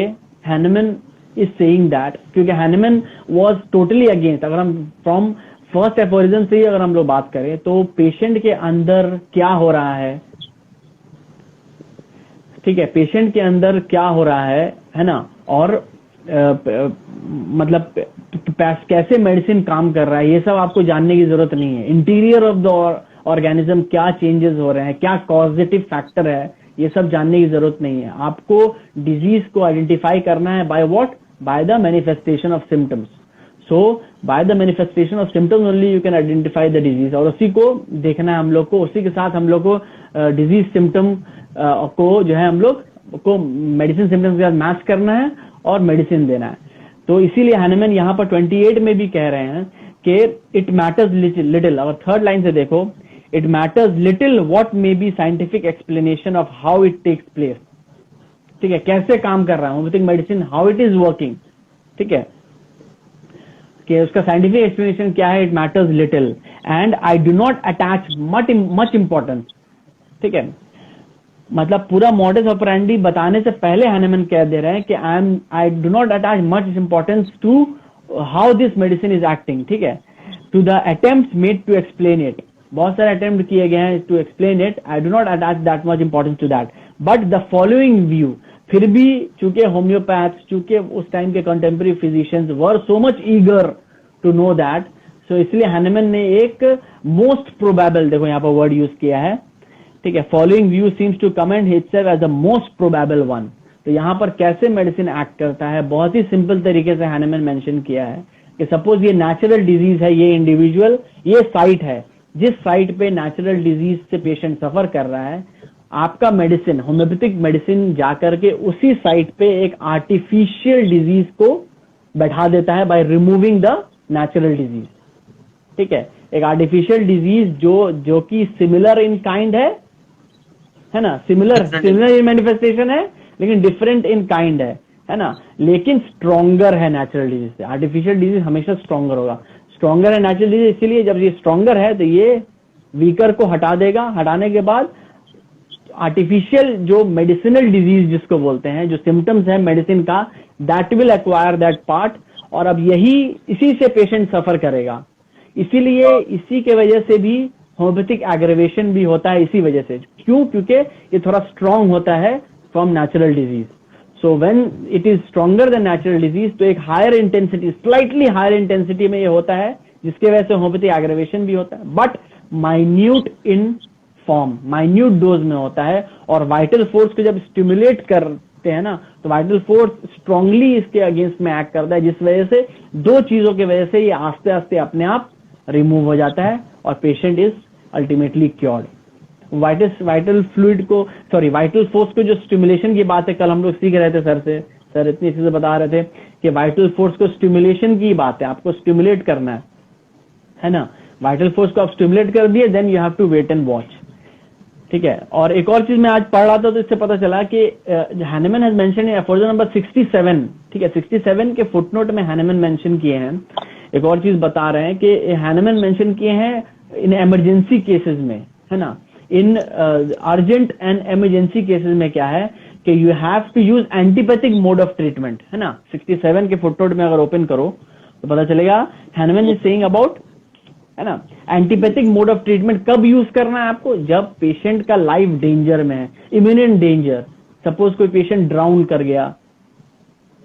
हैनमन इज सेइंग दैट, क्योंकि हैनमन वाज टोटली अगेंस्ट, अगर हम फ्रॉम फर्स्ट अफोरिज्म से ही अगर हम लोग बात करें तो पेशेंट के अंदर क्या हो रहा है, ठीक है, पेशेंट के अंदर क्या हो रहा है ना, और मतलब कैसे मेडिसिन काम कर रहा है, ये सब आपको जानने की जरूरत नहीं है। इंटीरियर ऑफ द ऑर्गेनिज्म क्या चेंजेस हो रहे हैं, क्या कॉजेटिव फैक्टर है, ये सब जानने की जरूरत नहीं है। आपको डिजीज को आइडेंटिफाई करना है by what, by the manifestation of symptoms. So by the manifestation of symptoms only you can identify the disease, और उसी को देखना है हम लोग को, उसी के साथ हम लोग को डिजीज सिम्टम को जो है हम लोग को मेडिसिन सिम्टम्स के साथ मैच करना है और मेडिसिन देना है। तो इसीलिए हैनमन यहाँ पर 28 में भी कह रहे हैं कि इट मैटर्स लिटिल, अगर थर्ड लाइन से देखो, it matters little what may be scientific explanation of how it takes place. ठीक है, कैसे काम कर रहा है homoeopathic medicine, how it is working, ठीक है, कि उसका साइंटिफिक एक्सप्लेनेशन क्या है, it matters little and I do not attach much importance. ठीक है, मतलब पूरा मॉडस ऑपरेंडी बताने से पहले हैनमन कह दे रहे हैं कि I do not attach much importance to how this medicine is acting. ठीक है, to the attempts made to explain it, बहुत सारे अटेम्प्ट किए गए हैं to explain it, I do not attach that much importance to that, but the following view, फिर भी चूंकि होम्योपैथ, चूंकि उस टाइम के contemporary physicians were so much eager to know that, so इसलिए हैनमन ने एक मोस्ट प्रोबेबल, देखो यहाँ पर वर्ड यूज किया है, ठीक है, following view seems to commend itself as the most probable one. तो यहाँ पर कैसे मेडिसिन एक्ट करता है, बहुत ही सिंपल तरीके से हैनेमैन मेंशन किया है कि सपोज ये नेचुरल डिजीज है, ये इंडिविजुअल, ये साइट है, जिस साइट पे नेचुरल डिजीज से पेशेंट सफर कर रहा है, आपका मेडिसिन, होम्योपैथिक मेडिसिन जाकर के उसी साइट पे एक आर्टिफिशियल डिजीज को बैठा देता है by removing the natural disease. ठीक है, एक आर्टिफिशियल डिजीज जो कि सिमिलर इन काइंड है ना, सिमिलर इन मैनिफेस्टेशन है लेकिन डिफरेंट इन काइंड है ना, लेकिन स्ट्रॉन्गर है नेचुरल डिजीज से। आर्टिफिशियल डिजीज हमेशा स्ट्रॉन्गर होगा, स्ट्रॉन्गर है नेचुरल डिजीज, इसीलिए जब ये स्ट्रॉन्गर है तो ये वीकर को हटा देगा, हटाने के बाद आर्टिफिशियल जो मेडिसिनल डिजीज जिसको बोलते हैं, जो सिम्टम्स है मेडिसिन का, that will acquire that part, और अब इसी से पेशेंट सफर करेगा। इसीलिए इसी के वजह से भी होम्योपैथिक एग्रेवेशन भी होता है, इसी वजह से। क्यों? क्योंकि ये थोड़ा स्ट्रांग होता है from natural disease. So when it is stronger than natural disease, तो एक higher intensity, slightly higher intensity में ये होता है, जिसके वजह से होम्योपैथिक एग्रेवेशन भी होता है, but minute in form, minute dose में होता है। और वाइटल फोर्स को जब स्टिमुलेट करते हैं ना, तो वाइटल फोर्स स्ट्रांगली इसके अगेंस्ट में एक्ट करता है, जिस वजह से दो चीजों की वजह से ये आस्ते आस्ते अपने आप रिमूव हो जाता है और patient is ultimately cured. Vital force को जो स्टिमुलेशन की बात है, कल हम लोग सीख रहे थे सर इतनी अच्छे से बता रहे थे कि वाइटल फोर्स को स्टिमुलेशन की बात है, आपको स्टिमुलेट करना है ना। वाइटल फोर्स को आप स्टिमुलेट कर दिए, then you have to wait and watch. ठीक है, और एक और चीज मैं आज पढ़ रहा था तो इससे पता चला कि Hahnemann has mention in foreign number 67, ठीक है, 67 के फुटनोट में हैनेमैन मेंशन किए हैं। एक और चीज बता रहे हैं कि हैनेमैन मेंशन किए हैं इन इमरजेंसी केसेस में, है ना, in urgent and emergency cases में क्या है कि you have to use antipathic mode of treatment, है ना। 67 के फुटनोट में अगर ओपन करो तो पता चलेगा हैनेमैन इज सेइंग अबाउट, है ना, एंटीपैथिक मोड ऑफ ट्रीटमेंट कब यूज करना है आपको, जब पेशेंट का लाइफ डेंजर में है, इमिनेंट डेंजर। सपोज कोई पेशेंट ड्राउन कर गया,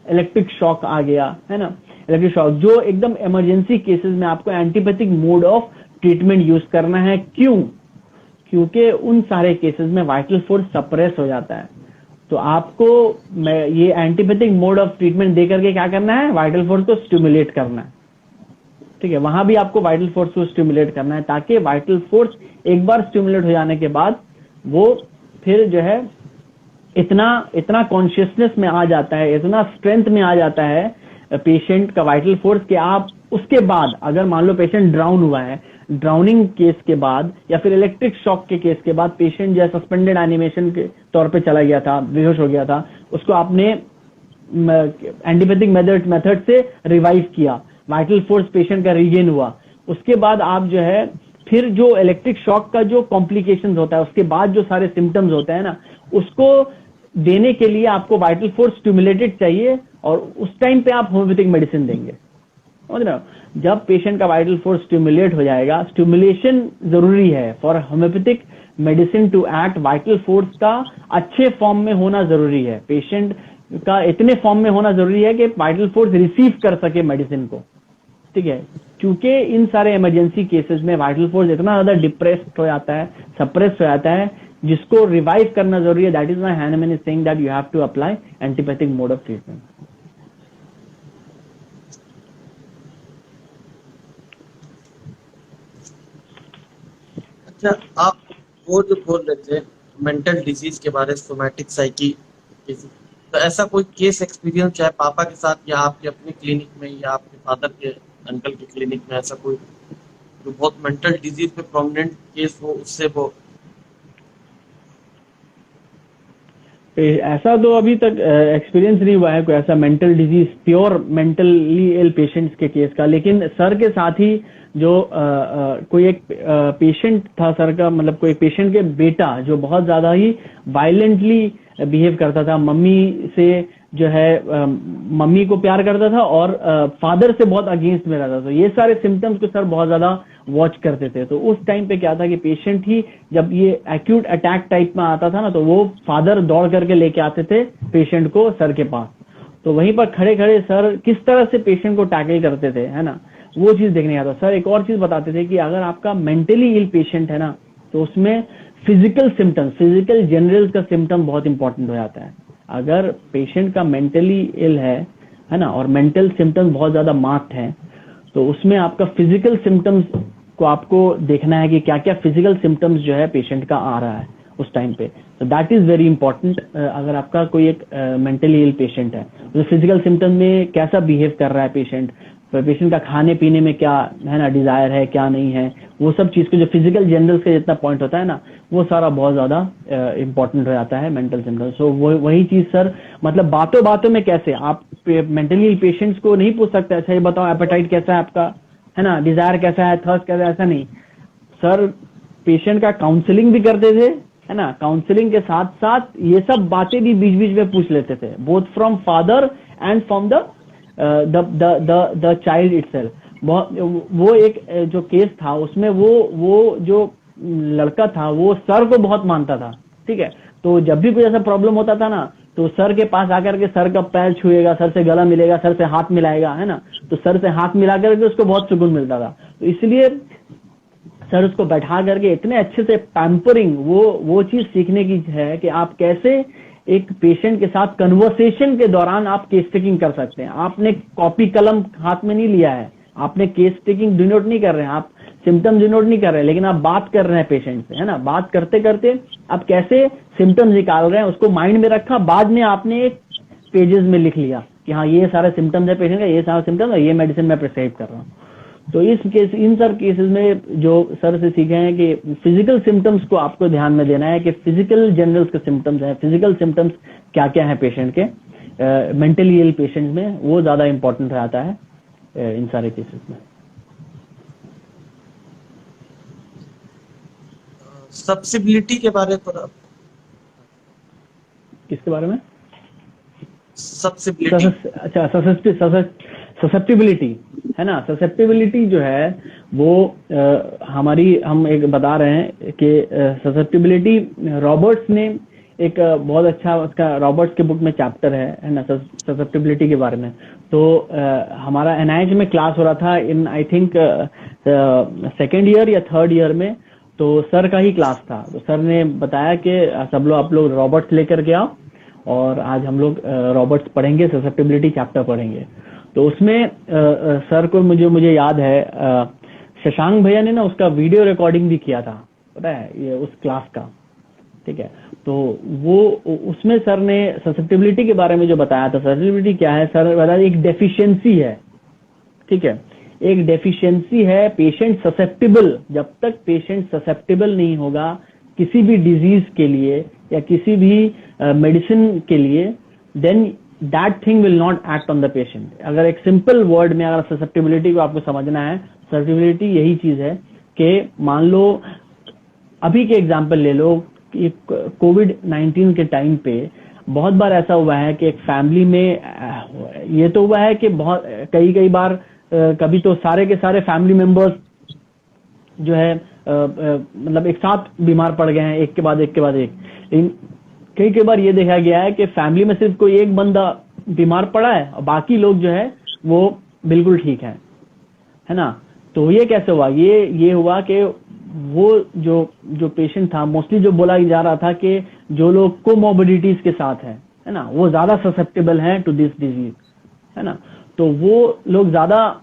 इलेक्ट्रिक शॉक आ गया, है ना, इलेक्ट्रिक शॉक, जो एकदम इमरजेंसी केसेस में आपको antipathic mode of treatment use करना है। क्यों? क्योंकि उन सारे केसेस में वाइटल फोर्स सप्रेस हो जाता है। तो आपको ये एंटीपैथिक मोड ऑफ ट्रीटमेंट देकर के क्या करना है, वाइटल फोर्स को स्टिमुलेट करना है। ठीक है, वहां भी आपको वाइटल फोर्स को स्टिमुलेट करना है, ताकि वाइटल फोर्स एक बार स्टिमुलेट हो जाने के बाद वो फिर जो है इतना कॉन्शियसनेस में आ जाता है, इतना स्ट्रेंथ में आ जाता है पेशेंट का वाइटल फोर्स कि आप उसके बाद, अगर मान लो पेशेंट ड्राउन हुआ है, ड्राउनिंग केस के बाद या फिर इलेक्ट्रिक शॉक के केस के बाद पेशेंट जो है सस्पेंडेड एनिमेशन के तौर पे चला गया था, बेहोश हो गया था, उसको आपने एंटीपैथिक मेथड से रिवाइव किया, वाइटल फोर्स पेशेंट का रीगेन हुआ, उसके बाद आप जो है फिर जो इलेक्ट्रिक शॉक का जो कॉम्प्लिकेशंस होता है, उसके बाद जो सारे सिम्टम्स होते हैं ना, उसको देने के लिए आपको वाइटल फोर्स स्टिमुलेटेड चाहिए, और उस टाइम पे आप होम्योपैथिक मेडिसिन देंगे। समझ रहे हो? जब पेशेंट का वाइटल फोर्स स्टिमुलेट हो जाएगा, स्टिमुलेशन जरूरी है for homoeopathic medicine to act, vital force का अच्छे फॉर्म में होना जरूरी है, पेशेंट का इतने फॉर्म में होना जरूरी है कि वाइटल फोर्स रिसीव कर सके मेडिसिन को। ठीक है, क्योंकि इन सारे इमरजेंसी केसेस में वाइटल फोर्स इतना ज्यादा डिप्रेस्ड हो जाता है, सप्रेस हो जाता है, जिसको रिवाइव करना जरूरी है। That is why Hahnemann is saying that you have to apply antipathic mode of treatment. अच्छा, आप वो जो बोल रहे थे मेंटल डिजीज के बारे में, सोमैटिक साइकी, तो ऐसा कोई केस एक्सपीरियंस चाहे पापा के साथ या आपके अपने क्लिनिक में या आपके फादर के अंकल के क्लिनिक में, ऐसा कोई जो बहुत मेंटल डिजीज पे प्रोमिनेंट केस हो, उससे वो? ऐसा तो अभी तक एक्सपीरियंस नहीं हुआ है कोई ऐसा mental disease, pure mentally ill patients के केस का। लेकिन सर के साथ ही जो कोई एक पेशेंट था सर का, मतलब कोई पेशेंट के बेटा जो बहुत ज्यादा ही वायलेंटली बिहेव करता था, मम्मी से जो है मम्मी को प्यार करता था और फादर से बहुत अगेंस्ट में रहता था। ये सारे सिम्टम्स को सर बहुत ज्यादा वॉच करते थे। तो उस टाइम पे क्या था कि पेशेंट ही जब ये एक्यूट अटैक टाइप में आता था ना, तो वो फादर दौड़ करके लेके आते थे पेशेंट को सर के पास। तो वहीं पर खड़े खड़े सर किस तरह से पेशेंट को टैकल करते थे, है ना, वो चीज देखने आता। सर एक और चीज बताते थे कि अगर आपका मेंटली इल पेशेंट है ना, तो उसमें फिजिकल सिम्टम्स, फिजिकल जनरल्स का सिम्टम बहुत इंपॉर्टेंट हो जाता है। अगर पेशेंट का मेंटली इल है ना, और मेंटल सिम्टम्स बहुत ज्यादा मार्क्ड हैं, तो उसमें आपका फिजिकल सिम्टम्स को आपको देखना है कि क्या क्या फिजिकल सिम्टम्स जो है पेशेंट का आ रहा है उस टाइम पे। तो दैट इज वेरी इंपॉर्टेंट। अगर आपका कोई एक मेंटली इल पेशेंट है, तो फिजिकल सिम्टम में कैसा बिहेव कर रहा है पेशेंट, पेशेंट का खाने पीने में क्या है ना डिजायर है, क्या नहीं है, वो सब चीज को जो फिजिकल जनरल का जितना पॉइंट होता है ना, वो सारा बहुत ज्यादा इंपॉर्टेंट हो जाता है मेंटल सिम्टम। सो वही चीज सर, मतलब बातों बातों में कैसे आप मेंटली पेशेंट्स को नहीं पूछ सकते अच्छा ये बताओ एपेटाइट कैसा है आपका, है ना, डिजायर कैसा है, थर्स्ट कैसा है, ऐसा नहीं सर। पेशेंट का काउंसलिंग भी करते थे, है ना, काउंसलिंग के साथ साथ ये सब बातें भी बीच बीच में पूछ लेते थे, both from father and from the child itself. वो एक जो केस था उसमें वो जो लड़का था वो सर को बहुत मानता था, ठीक है। तो जब भी कोई ऐसा प्रॉब्लम होता था ना, तो सर के पास आकर के सर का पैर छुएगा, सर से गला मिलेगा, सर से हाथ मिलाएगा, है ना, तो सर से हाथ मिला करके उसको बहुत सुकून मिलता था। तो इसलिए सर उसको बैठा करके इतने अच्छे से पैम्परिंग, वो चीज सीखने की है कि आप कैसे एक पेशेंट के साथ कन्वर्सेशन के दौरान आप केस टेकिंग कर सकते हैं। आपने कॉपी कलम हाथ में नहीं लिया है, आपने केस टेकिंग डिनोट नहीं कर रहे हैं, आप सिम्टम डिनोट नहीं कर रहे हैं, लेकिन आप बात कर रहे हैं पेशेंट से, है ना। बात करते करते आप कैसे सिम्टम्स निकाल रहे हैं उसको माइंड में रखा, बाद में आपने एक पेजेस में लिख लिया कि हाँ ये सारे सिम्टम्स है पेशेंट का, ये सारा सिम्टम्स है, ये मेडिसिन मैं प्रिस्क्राइब कर रहा हूँ। तो इन सब केसेस में जो सर से सीखे हैं कि फिजिकल सिम्टम्स को आपको ध्यान में देना है कि फिजिकल जनरल्स के सिम्टम्स हैं, फिजिकल सिम्टम्स क्या क्या है पेशेंट के, मेंटली इल पेशेंट में, वो ज्यादा इंपॉर्टेंट रहता है इन सारे केसेस में। सब्सिबिलिटी के बारे में थोड़ा, किसके बारे में? सब्सिबिलिटी, अच्छा ससेप्टिबिलिटी, है ना। ससेप्टिबिलिटी जो है वो हम एक बता रहे हैं कि ससेप्टिबिलिटी रॉबर्ट्स ने एक बहुत अच्छा उसका रॉबर्ट्स के बुक में चैप्टर है ना ससेप्टिबिलिटी के बारे में। तो हमारा NIH में क्लास हो रहा था इन आई थिंक सेकेंड ईयर या थर्ड ईयर में, तो सर का ही क्लास था। तो सर ने बताया कि सब लोग आप लोग रॉबर्ट्स लेकर के आओ और आज हम लोग रॉबर्ट्स पढ़ेंगे, ससेप्टिबिलिटी चैप्टर पढ़ेंगे। तो उसमें सर को मुझे याद है शशांक भैया ने ना उसका वीडियो रिकॉर्डिंग भी किया था, पता है, ये उस क्लास का, ठीक है। तो वो उसमें सर ने ससेप्टिबिलिटी के बारे में जो बताया था, ससेप्टिबिलिटी क्या है सर बताया, एक डेफिशिएंसी है, ठीक है, एक डेफिशिएंसी है। पेशेंट ससेप्टिबल, जब तक पेशेंट ससेप्टिबल नहीं होगा किसी भी डिजीज के लिए या किसी भी मेडिसिन के लिए, then that thing will not act on the patient. अगर एक सिंपल वर्ड में अगर ससेप्टिबिलिटी को आपको समझना है, ससेप्टिबिलिटी यही चीज है कि मान लो अभी के एग्जांपल ले लो कि कोविड-19 के टाइम पे बहुत बार ऐसा हुआ है कि एक फैमिली में ये तो हुआ है कि बहुत कई बार कभी तो सारे के सारे फैमिली मेंबर्स जो है मतलब एक साथ बीमार पड़ गए हैं, एक के बाद एक। लेकिन कई बार ये देखा गया है कि फैमिली में सिर्फ कोई एक बंदा बीमार पड़ा है और बाकी लोग जो है वो बिल्कुल ठीक है ना। तो ये कैसे हुआ? ये हुआ कि वो जो पेशेंट था, मोस्टली जो बोला जा रहा था कि जो लोग कोमोर्बिडिटीज के साथ है ना, वो ज्यादा ससेप्टेबल हैं टू दिस डिजीज, है ना। तो वो लोग ज्यादा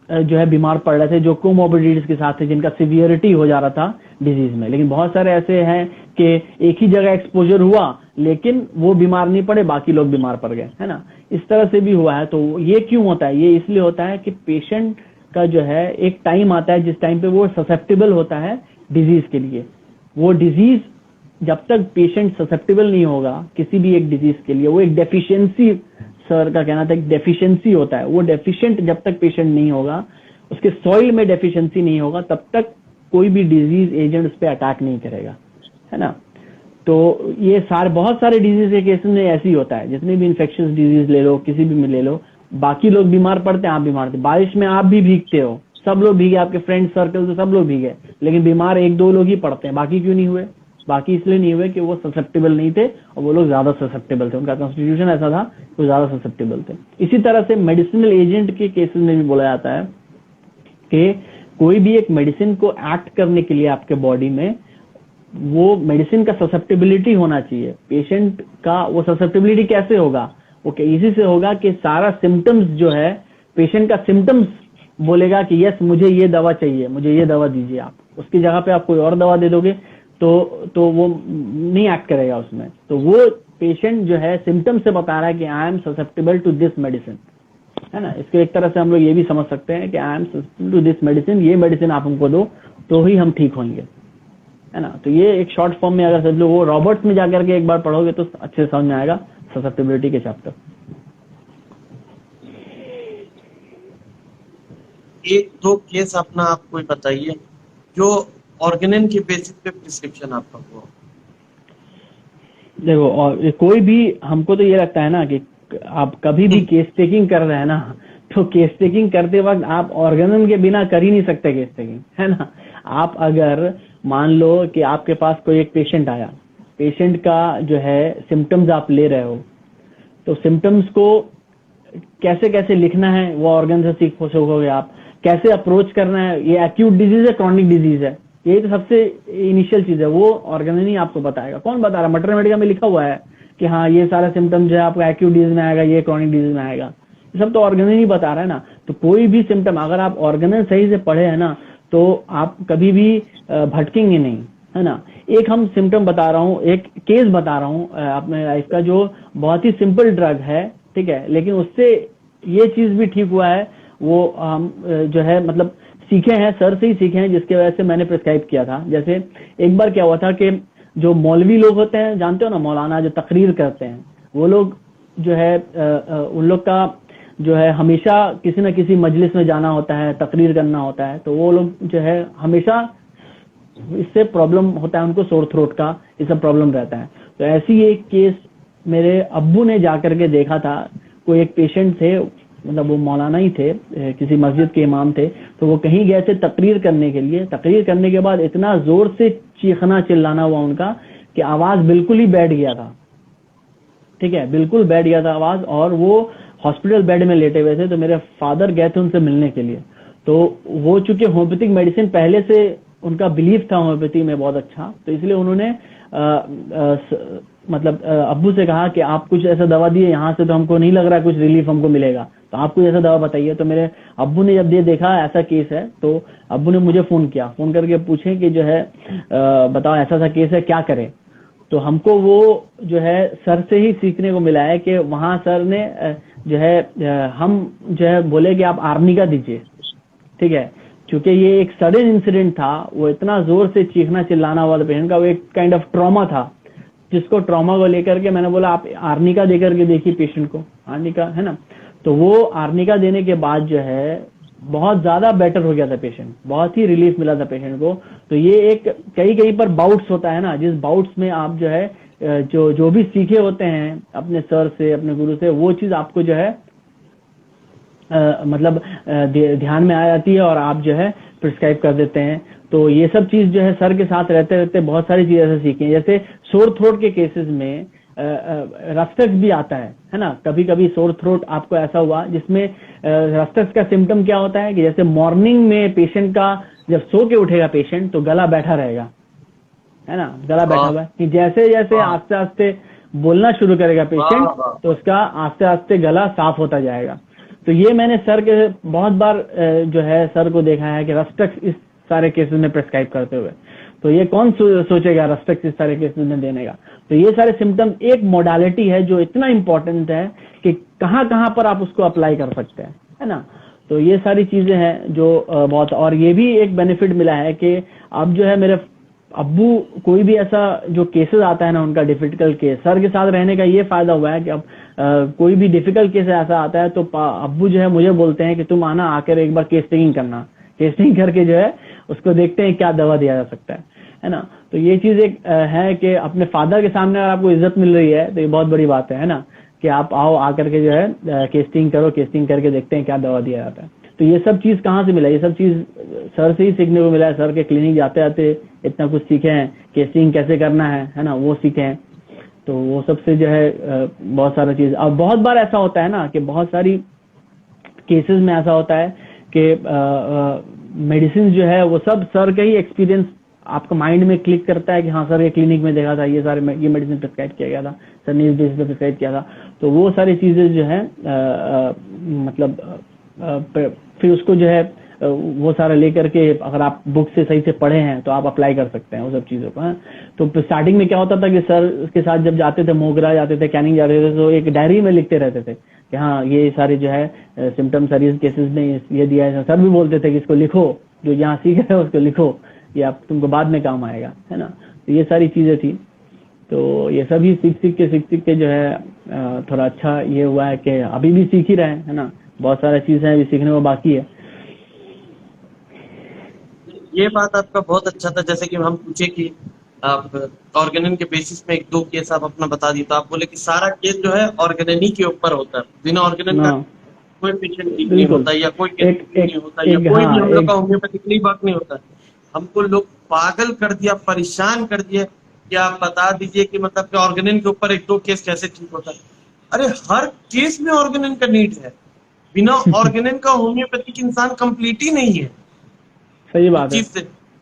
जो है बीमार पड़ रहे थे जो कोमोर्बिडिटीज के साथ थे, जिनका सिवियरिटी हो जा रहा था डिजीज में। लेकिन बहुत सारे ऐसे हैं कि एक ही जगह एक्सपोजर हुआ लेकिन वो बीमार नहीं पड़े, बाकी लोग बीमार पड़ गए, है ना। इस तरह से भी हुआ है। तो ये क्यों होता है? ये इसलिए होता है कि पेशेंट का जो है एक टाइम आता है जिस टाइम पे वो ससेप्टेबल होता है डिजीज के लिए। वो डिजीज जब तक पेशेंट ससेप्टेबल नहीं होगा किसी भी एक डिजीज के लिए, वो एक डेफिशिएंसी, सर का कहना था एक डेफिशिएंसी होता है। वो डेफिशिएंट जब तक पेशेंट नहीं होगा, उसके सॉइल में डेफिशिएंसी नहीं होगा, तब तक कोई भी डिजीज एजेंट उस पर अटैक नहीं करेगा, है ना। तो ये बहुत सारे डिजीज के केस में ऐसे ही होता है। जितने भी इन्फेक्शियस डिजीज ले लो, किसी भी में ले लो, बाकी लोग बीमार पड़ते हैं, आप बीमार होते। बारिश में आप भी भीगते हो, सब लोग भीगे, आपके फ्रेंड सर्कल से सब लोग भीगे, लेकिन बीमार एक दो लोग ही पड़ते हैं। बाकी क्यों नहीं हुए? बाकी इसलिए नहीं हुए कि वो ससेप्टेबल नहीं थे और वो लोग ज्यादा ससेप्टेबल थे, उनका कॉन्स्टिट्यूशन ऐसा था, वो ज्यादा ससेप्टेबल थे। इसी तरह से मेडिसिनल एजेंट के केसेस में भी बोला जाता है कि कोई भी एक मेडिसिन को एक्ट करने के लिए आपके बॉडी में वो मेडिसिन का ससेप्टेबिलिटी होना चाहिए। पेशेंट का वो ससेप्टेबिलिटी कैसे होगा? ओके, इसी से होगा कि सारा सिम्टम्स जो है, पेशेंट का सिम्टम्स बोलेगा कि यस मुझे ये दवा चाहिए, मुझे ये दवा दीजिए आप। उसकी जगह पे आप कोई और दवा दे दोगे तो वो नहीं एक्ट करेगा उसमें। तो वो पेशेंट जो है सिम्टम्स से बता रहा है कि I am susceptible to this medicine, है ना। इसको एक तरह से हम लोग ये भी समझ सकते हैं कि I am susceptible to this medicine, ये मेडिसिन आप हमको दो तो ही हम ठीक होंगे, है ना। तो ये एक शॉर्ट फॉर्म में अगर सब लोग वो रॉबर्ट्स में जाकर के एक बार पढ़ोगे तो अच्छे से समझ में आएगा ससेप्टेबिलिटी के चैप्टर। एक दो केस अपना आप कोई बताइए जो ऑर्गेनिन के बेसिस पे प्रिस्क्रिप्शन आपका हुआ। देखो, और कोई भी, हमको तो ये लगता है ना कि आप कभी भी केस टेकिंग कर रहे हैं ना, तो केस टेकिंग करते वक्त आप ऑर्गेनिन के बिना कर ही नहीं सकते केस टेकिंग, है ना। आप अगर मान लो कि आपके पास कोई एक पेशेंट आया, पेशेंट का जो है सिम्टम्स आप ले रहे हो, तो सिम्टम्स को कैसे कैसे लिखना है वो ऑर्गन से सीख सकोगे आप। कैसे अप्रोच करना है, ये एक्यूट डिजीज है, क्रॉनिक डिजीज है, यही तो सबसे इनिशियल चीज है, वो ऑर्गन ही आपको बताएगा। कौन बता रहा है? मटर मेडिका में लिखा हुआ है कि हाँ ये सारा सिम्टम जो है आपका एक्यूट डिजीज में आएगा, ये क्रॉनिक डिजीज में आएगा, ये सब तो ऑर्गन ही बता रहा है ना। तो कोई भी सिम्टम अगर आप ऑर्गन सही से पढ़े हैं ना, तो आप कभी भी भटकेंगे नहीं, है ना। एक हम सिम्टम बता रहा हूँ, एक केस बता रहा हूँ अपने लाइफ का, जो बहुत ही सिंपल ड्रग है, ठीक है, लेकिन उससे ये चीज भी ठीक हुआ है। वो हम जो है मतलब सीखे हैं, सर से ही सीखे हैं, जिसके वजह से मैंने प्रिस्क्राइब किया था। जैसे एक बार क्या हुआ था कि जो मौलवी लोग होते हैं, जानते हो ना, मौलाना जो तकरीर करते हैं, वो लोग जो है उन लोग का जो है हमेशा किसी न किसी मजलिस में जाना होता है, तकरीर करना होता है, तो वो लोग जो है हमेशा इससे प्रॉब्लम होता है उनको, सोर थ्रोट का ये सब प्रॉब्लम रहता है। तो ऐसी एक केस मेरे अब्बू ने जाकर के देखा था। कोई एक पेशेंट थे, मतलब वो मौलाना ही थे, किसी मस्जिद के इमाम थे, तो वो कहीं गए थे तकरीर करने के लिए। तकरीर करने के बाद इतना जोर से चीखना चिल्लाना हुआ उनका कि आवाज बिल्कुल ही बैठ गया था, ठीक है, बिल्कुल बैठ गया था आवाज। और वो हॉस्पिटल बेड में लेटे हुए थे। तो मेरे फादर गए थे उनसे मिलने के लिए। तो वो चूंकि होम्योपैथिक मेडिसिन पहले से उनका बिलीफ था होम्योपैथी में बहुत अच्छा, तो इसलिए उन्होंने मतलब अब्बू से कहा कि आप कुछ ऐसा दवा दिए, यहाँ से तो हमको नहीं लग रहा कुछ रिलीफ हमको मिलेगा, तो आप कुछ ऐसा दवा बताइए। तो मेरे अब्बू ने जब ये देखा ऐसा केस है, तो अब्बू ने मुझे फोन किया, फोन करके पूछे कि जो है बताओ ऐसा सा केस है, क्या करें। तो हमको वो जो है सर से ही सीखने को मिला है कि वहां सर ने जो है हम जो है बोले कि आप आर्निका दीजिए, ठीक है, क्योंकि ये एक सडन इंसिडेंट था। वो इतना जोर से चीखना चिल्लाना हुआ था पेशेंट का, वो एक काइंड ऑफ ट्रॉमा था, जिसको ट्रॉमा को लेकर के मैंने बोला आप आर्निका देकर के देखिए पेशेंट को, आर्निका, है ना। तो वो आर्निका देने के बाद जो है बहुत ज्यादा बेटर हो गया था पेशेंट, बहुत ही रिलीफ मिला था पेशेंट को। तो ये एक कहीं पर बाउट्स होता है ना, जिस बाउट्स में आप जो है जो भी सीखे होते हैं अपने सर से, अपने गुरु से, वो चीज आपको जो है मतलब ध्यान में आ जाती है और आप जो है प्रिस्क्राइब कर देते हैं। तो ये सब चीज जो है सर के साथ रहते रहते बहुत सारी चीजें ऐसे सीखी हैं। जैसे सोर थ्रोट के केसेस में रफ्टक्स भी आता है ना। कभी कभी सोर थ्रोट आपको ऐसा हुआ जिसमें रफ्टक्स का सिम्टम क्या होता है कि जैसे मॉर्निंग में पेशेंट का जब सो के उठेगा पेशेंट तो गला बैठा रहेगा, है ना, गला बैठा हुआ है। कि जैसे जैसे आस्ते आस्ते बोलना शुरू करेगा पेशेंट तो उसका आस्ते आस्ते गला साफ होता जाएगा। तो ये मैंने सर के बहुत बार जो है सर को देखा है कि रफ्टक्स इस सारे केसेस में प्रेस्क्राइब करते हुए। तो ये कौन सोचेगा रफ्टक्स इस सारे केसेस में देने का। तो ये सारे सिम्टम एक मोडालिटी है जो इतना इंपॉर्टेंट है कि कहाँ कहाँ पर आप उसको अप्लाई कर सकते हैं, है ना। तो ये सारी चीजें हैं जो बहुत, और ये भी एक बेनिफिट मिला है कि अब जो है मेरे अब्बू कोई भी ऐसा जो केसेस आता है ना उनका डिफिकल्ट केस, सर के साथ रहने का ये फायदा हुआ है कि अब कोई भी डिफिकल्ट केस ऐसा आता है तो अब्बू जो है मुझे बोलते हैं कि तुम आना, आकर एक बार केस टेकिंग करना, टेस्टिंग करके जो है उसको देखते हैं क्या दवा दिया जा सकता है ना। तो ये चीज एक है कि अपने फादर के सामने अगर आपको इज्जत मिल रही है तो ये बहुत बड़ी बात है ना, कि आप आओ आकर के जो है केस्टिंग करो, केस्टिंग करके देखते हैं क्या दवा दिया जाता है। तो ये सब चीज कहाँ से मिला, ये सब चीज सर से ही सीखने को मिला है। सर के क्लिनिक जाते जाते इतना कुछ सीखे हैं, केस्टिंग कैसे करना है ना, वो सीखे हैं। तो वो सबसे जो है बहुत सारा चीज। अब बहुत बार ऐसा होता है ना कि बहुत सारी केसेस में ऐसा होता है कि मेडिसिन जो है वो सब सर का ही एक्सपीरियंस आपका माइंड में क्लिक करता है कि हाँ सर ये क्लिनिक में देखा था, ये सारे ये मेडिसिन प्रिस्क्राइब किया गया था, सर ने इस बेसिस पे प्रिस्क्राइब किया था। तो वो सारी चीजें जो है मतलब फिर उसको जो है वो सारा लेकर के अगर आप बुक से सही से पढ़े हैं तो आप अप्लाई कर सकते हैं वो सब चीज़ों को। तो स्टार्टिंग में क्या होता था कि सर के साथ जब जाते थे, मोगरा जाते थे, कैनिंग जाते थे, तो एक डायरी में लिखते रहते थे कि हाँ ये सारे जो है सिम्टम सर इस केसेस में ये दिया है। सर भी बोलते थे कि इसको लिखो, जो यहाँ सीख रहे हो उसको लिखो, ये आप तुमको बाद में काम आएगा, है ना। तो ये सारी चीज़ें थी। तो ये सभी सीख सीख के जो है थोड़ा अच्छा ये हुआ है कि अभी भी सीख ही रहे हैं, है ना। बहुत सारी चीज़ें अभी सीखने में बाकी है। ये बात आपका बहुत अच्छा था। जैसे कि हम पूछे कि आप ऑर्गेनिन के बेसिस में 1-2 केस आप अपना बता दिए, तो आप बोले कि सारा केस जो है ऑर्गेनिन ही के ऊपर होता है, बिना ऑर्गेनिन का कोई पेशेंट ठीक नहीं होता, या कोई केस नहीं होता, या कोई भी हम लोग का होम्योपैथिकली वर्क नहीं होता। हमको लोग पागल कर दिया, परेशान कर दिया कि आप बता दीजिए कि मतलब कि ऑर्गेनिन के ऊपर 1-2 केस कैसे ठीक होता है। अरे हर केस में ऑर्गेनिन का नीड है, बिना ऑर्गेनिन का होम्योपैथिक इंसान कंप्लीट ही नहीं है। सही बात है। से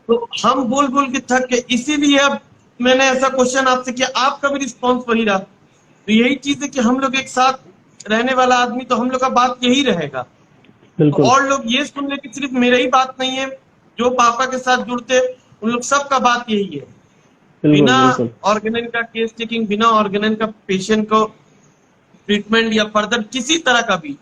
तो हम बोल बोल के थक गए, इसीलिए अब मैंने ऐसा क्वेश्चन आपसे किया, आपका भी रिस्पॉन्स वही रहा। तो यही चीज है कि हम लोग एक साथ रहने वाला आदमी, तो हम लोग का बात यही रहेगा। तो और लोग ये सुन ले कि सिर्फ मेरा ही बात नहीं है, जो पापा के साथ जुड़ते उन लोग सबका बात यही है। बिना ऑर्गेनिन का केस टेकिंग, बिना ऑर्गेनिन का पेशेंट को ट्रीटमेंट या फर्दर किसी तरह का भी,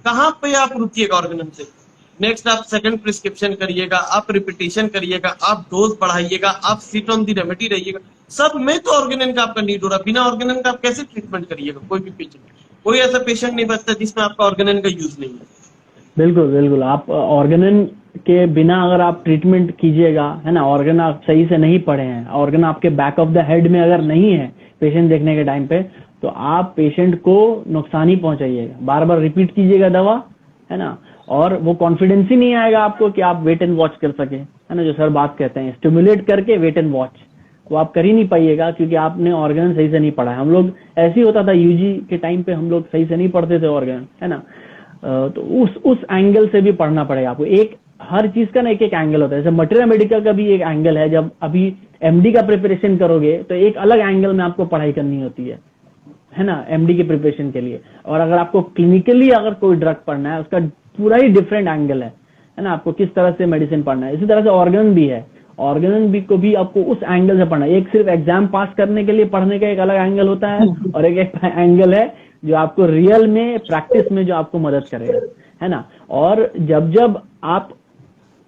कहाँ पे आप रुकिएगा ऑर्गेनिन से। नेक्स्ट आप सेकंड प्रिस्क्रिप्शन करिएगा, आप रिपीटेशन करिएगा, आप डोज बढ़ाइएगा, आप सिट ऑन दी रेमेडी रहिएगा, सब में तो ऑर्गेनिन का आपका नीड हो रहा है। बिना ऑर्गेनिन का आप कैसे ट्रीटमेंट करिएगा कोई भी पेशेंट? कोई ऐसा पेशेंट नहीं बचता जिसमें आपका ऑर्गेनिन का यूज नहीं है। बिल्कुल आप ऑर्गेनिन के बिना अगर आप ट्रीटमेंट कीजिएगा, है ना, ऑर्गन आप सही से नहीं पढ़े हैं, ऑर्गन आपके बैक ऑफ द हेड में अगर नहीं है पेशेंट देखने के टाइम पे, तो आप पेशेंट को नुकसान ही पहुंचाइएगा। बार बार रिपीट कीजिएगा दवा, है ना, और वो कॉन्फिडेंस ही नहीं आएगा आपको कि आप वेट एंड वॉच कर सके, है ना, जो सर बात कहते हैं स्टिमुलेट करके वेट एंड वॉच, वो आप कर ही नहीं पाइएगा क्योंकि आपने ऑर्गन सही से नहीं पढ़ा है। हम लोग ऐसे ही होता था यूजी के टाइम पे, हम लोग सही से नहीं पढ़ते थे ऑर्गन, है ना। तो उस एंगल से भी पढ़ना पड़ेगा आपको। एक हर चीज का ना एक एक एंगल होता है। जैसे मटेरियल मेडिकल का भी एक एंगल है। जब अभी एमडी का प्रिपरेशन करोगे तो एक अलग एंगल में आपको पढ़ाई करनी होती है ना, एमडी के प्रिपरेशन के लिए। और अगर आपको क्लिनिकली अगर कोई ड्रग पढ़ना है, उसका पूरा ही डिफरेंट एंगल है ना, आपको किस तरह से मेडिसिन पढ़ना है। इसी तरह से ऑर्गन भी है, ऑर्गन भी को भी आपको उस एंगल से पढ़ना है। एक सिर्फ एग्जाम पास करने के लिए पढ़ने का एक अलग एंगल होता है, और एक एंगल है जो आपको रियल में प्रैक्टिस में जो आपको मदद करेगा, है ना। और जब आप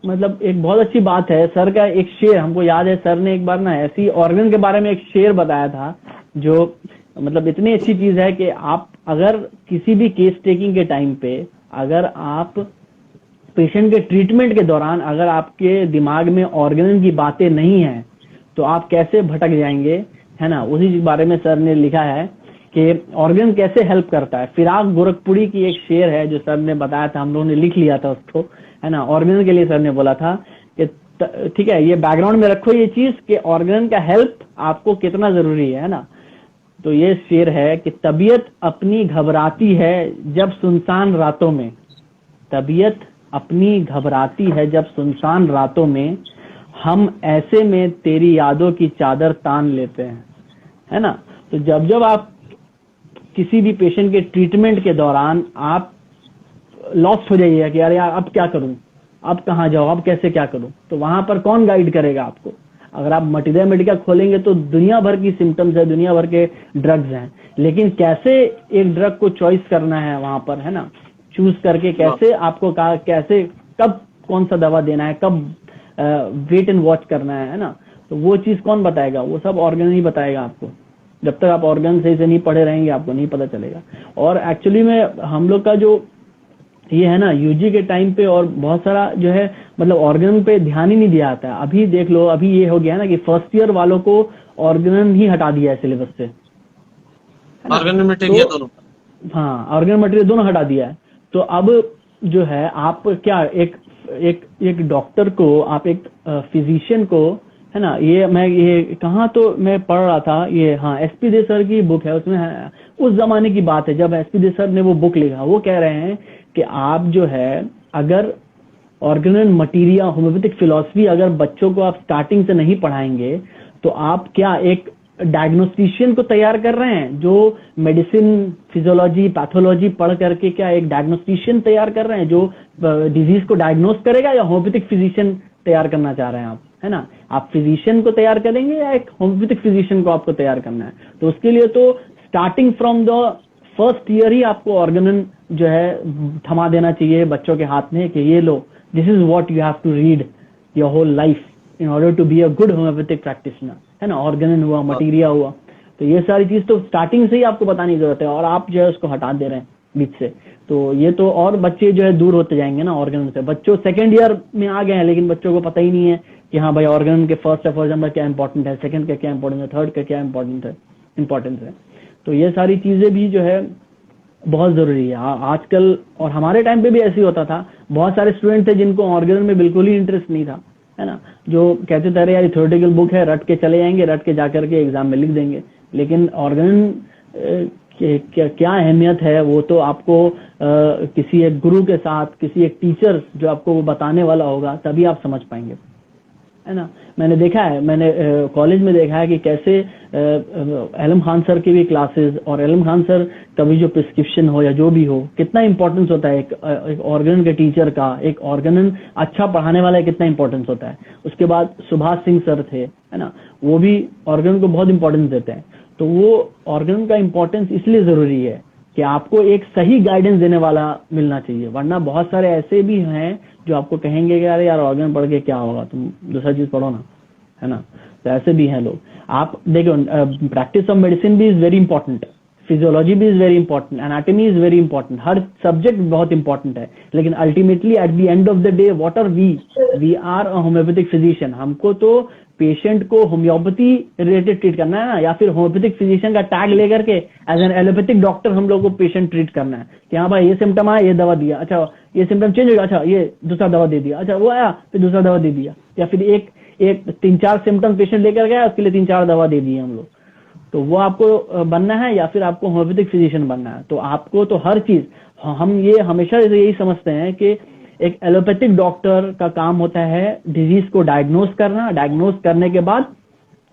मतलब एक बहुत अच्छी बात है, सर का एक शेर हमको याद है, सर ने एक बार ना ऐसी ऑर्गन के बारे में एक शेर बताया था जो मतलब इतनी अच्छी चीज है कि आप अगर किसी भी केस टेकिंग के टाइम पे अगर आप पेशेंट के ट्रीटमेंट के दौरान अगर आपके दिमाग में ऑर्गन की बातें नहीं है तो आप कैसे भटक जाएंगे, है ना। उसी बारे में सर ने लिखा है कि ऑर्गन कैसे हेल्प करता है। फिराक गोरखपुरी की एक शेर है जो सर ने बताया था, हम लोगों ने लिख लिया था उसको, है ना। ऑर्गन के लिए सर ने बोला था कि ठीक है, ये बैकग्राउंड में रखो ये चीज कि ऑर्गन का हेल्प आपको कितना जरूरी है ना। तो ये शेर है कि तबीयत अपनी घबराती है जब सुनसान रातों में, तबीयत अपनी घबराती है जब सुनसान रातों में, हम ऐसे में तेरी यादों की चादर तान लेते हैं, है ना। तो जब आप किसी भी पेशेंट के ट्रीटमेंट के दौरान आप लॉस्ट हो जाइए कि यार अब क्या करूं, अब कहाँ जाऊं, अब कैसे क्या करूं, तो वहां पर कौन गाइड करेगा आपको। अगर आप मटेरियल मेडिकल खोलेंगे तो दुनिया भर की सिम्टम्स है, दुनिया भर के ड्रग्स हैं, लेकिन कैसे एक ड्रग को चॉइस करना है वहां पर, है ना, चूज करके कैसे आपको कैसे कब कौन सा दवा देना है, कब वेट एंड वॉच करना है ना, तो वो चीज कौन बताएगा, वो सब ऑर्गन ही बताएगा आपको। जब तक आप ऑर्गन सही से नहीं पढ़े रहेंगे आपको नहीं पता चलेगा। और एक्चुअली में हम लोग का जो ये है ना यूजी के टाइम पे और बहुत सारा जो है मतलब ऑर्गन पे ध्यान ही नहीं दिया जाता है। अभी देख लो, अभी ये हो गया ना कि फर्स्ट ईयर वालों को ऑर्गन ही हटा दिया है सिलेबस से, ऑर्गन मटेरियल दोनों, हाँ ऑर्गन मटेरियल दोनों हटा दिया है। तो अब जो है आप क्या एक डॉक्टर को, आप एक फिजिशियन को, है ना, ये कहाँ तो मैं पढ़ रहा था, ये हाँ एसपी दे सर की बुक है, उसमें है, उस जमाने की बात है जब एसपी दे सर ने वो बुक लिखा। वो कह रहे हैं कि आप जो है अगर ऑर्गेनन मटीरिया होम्योपैथिक फिलॉसफी अगर बच्चों को आप स्टार्टिंग से नहीं पढ़ाएंगे तो आप क्या एक डायग्नोस्टिशियन को तैयार कर रहे हैं जो मेडिसिन फिजियोलॉजी पैथोलॉजी पढ़ करके क्या एक डायग्नोस्टिशियन तैयार कर रहे हैं जो डिजीज को डायग्नोस करेगा, या होम्योपैथिक फिजिशियन तैयार करना चाह रहे हैं आप, है ना? आप फिजिशियन को तैयार करेंगे या एक होम्योपैथिक फिजिशियन को आपको तैयार करना है? तो उसके लिए तो starting from the first year ही आपको ऑर्गेनन जो है थमा देना चाहिए बच्चों के हाथ में कि ये लो, this is what you have to read your whole life in order to be a good homeopathic practitioner, है ना? ऑर्गेनन हुआ, मटीरिया हुआ, तो ये सारी चीज तो स्टार्टिंग से ही आपको बताने की जरूरत है, और आप जो है उसको हटा दे रहे हैं बीच से, तो ये तो और बच्चे जो है दूर होते जाएंगे ना ऑर्गेनन से। बच्चों सेकंड ईयर में आ गए हैं लेकिन बच्चों को पता ही नहीं है कि हाँ भाई ऑर्गेनन के फर्स्ट एफर्ट में क्या इंपॉर्टेंट है, सेकंड का क्या इंपॉर्टेंट है, थर्ड का क्या इंपॉर्टेंस है। तो ये सारी चीजें भी जो है बहुत जरूरी है आजकल, और हमारे टाइम पे भी ऐसे ही होता था। बहुत सारे स्टूडेंट थे जिनको ऑर्गेनन में बिल्कुल ही इंटरेस्ट नहीं था, है ना, जो कहते थे अरे यार थ्योरेटिकल बुक है, रट के चले जाएंगे, रट के जाकर के एग्जाम में लिख देंगे। लेकिन ऑर्गेनन क्या अहमियत है वो तो आपको किसी एक गुरु के साथ, किसी एक टीचर जो आपको वो बताने वाला होगा तभी आप समझ पाएंगे, है ना। मैंने देखा है, मैंने कॉलेज में देखा है कि कैसे एलम खान सर की भी क्लासेस, और एलम खान सर कभी जो प्रिस्क्रिप्शन हो या जो भी हो, कितना इंपॉर्टेंस होता है एक ऑर्गेनन के टीचर का, एक ऑर्गेनन अच्छा पढ़ाने वाला कितना इंपॉर्टेंस होता है। उसके बाद सुभाष सिंह सर थे, है ना, वो भी ऑर्गेनन को बहुत इंपॉर्टेंस देते हैं। तो वो ऑर्गेनन का इंपॉर्टेंस इसलिए जरूरी है कि आपको एक सही गाइडेंस देने वाला मिलना चाहिए, वरना बहुत सारे ऐसे भी हैं जो आपको कहेंगे कि अरे यार ऑर्गेनन पढ़ के क्या होगा, तुम दूसरा चीज पढ़ो ना, है ना। तो ऐसे भी हैं लोग। आप देखो, प्रैक्टिस ऑफ मेडिसिन भी इज वेरी इंपॉर्टेंट, फिजियोलॉजी भी is very important, anatomy is very important, हर सब्जेक्ट बहुत इंपॉर्टेंट है। लेकिन ultimately at the end of the day what are we are a homeopathic physician. हमको तो पेशेंट को homeopathy related treat करना है ना, या फिर होम्योपैथिक फिजिशियन का टैग लेकर के एज एन एलोपैथिक डॉक्टर हम लोग को पेशेंट ट्रीट करना है कि हाँ भाई ये सिम्टम आया, ये दवा दिया, अच्छा ये सिम्टम चेंज हो गया, अच्छा ये दूसरा दवा दे दिया, अच्छा वो आया फिर दूसरा दवा दे दिया, या फिर एक 3-4 सिम्टम पेशेंट लेकर गया उसके लिए 3-4 दवा दे दी हम लोग। तो वो आपको बनना है या फिर आपको होम्योपैथिक फिजिशियन बनना है। तो आपको तो हर चीज, हम ये हमेशा यही समझते हैं कि एक एलोपैथिक डॉक्टर का काम होता है डिजीज को डायग्नोस करना, डायग्नोस करने के बाद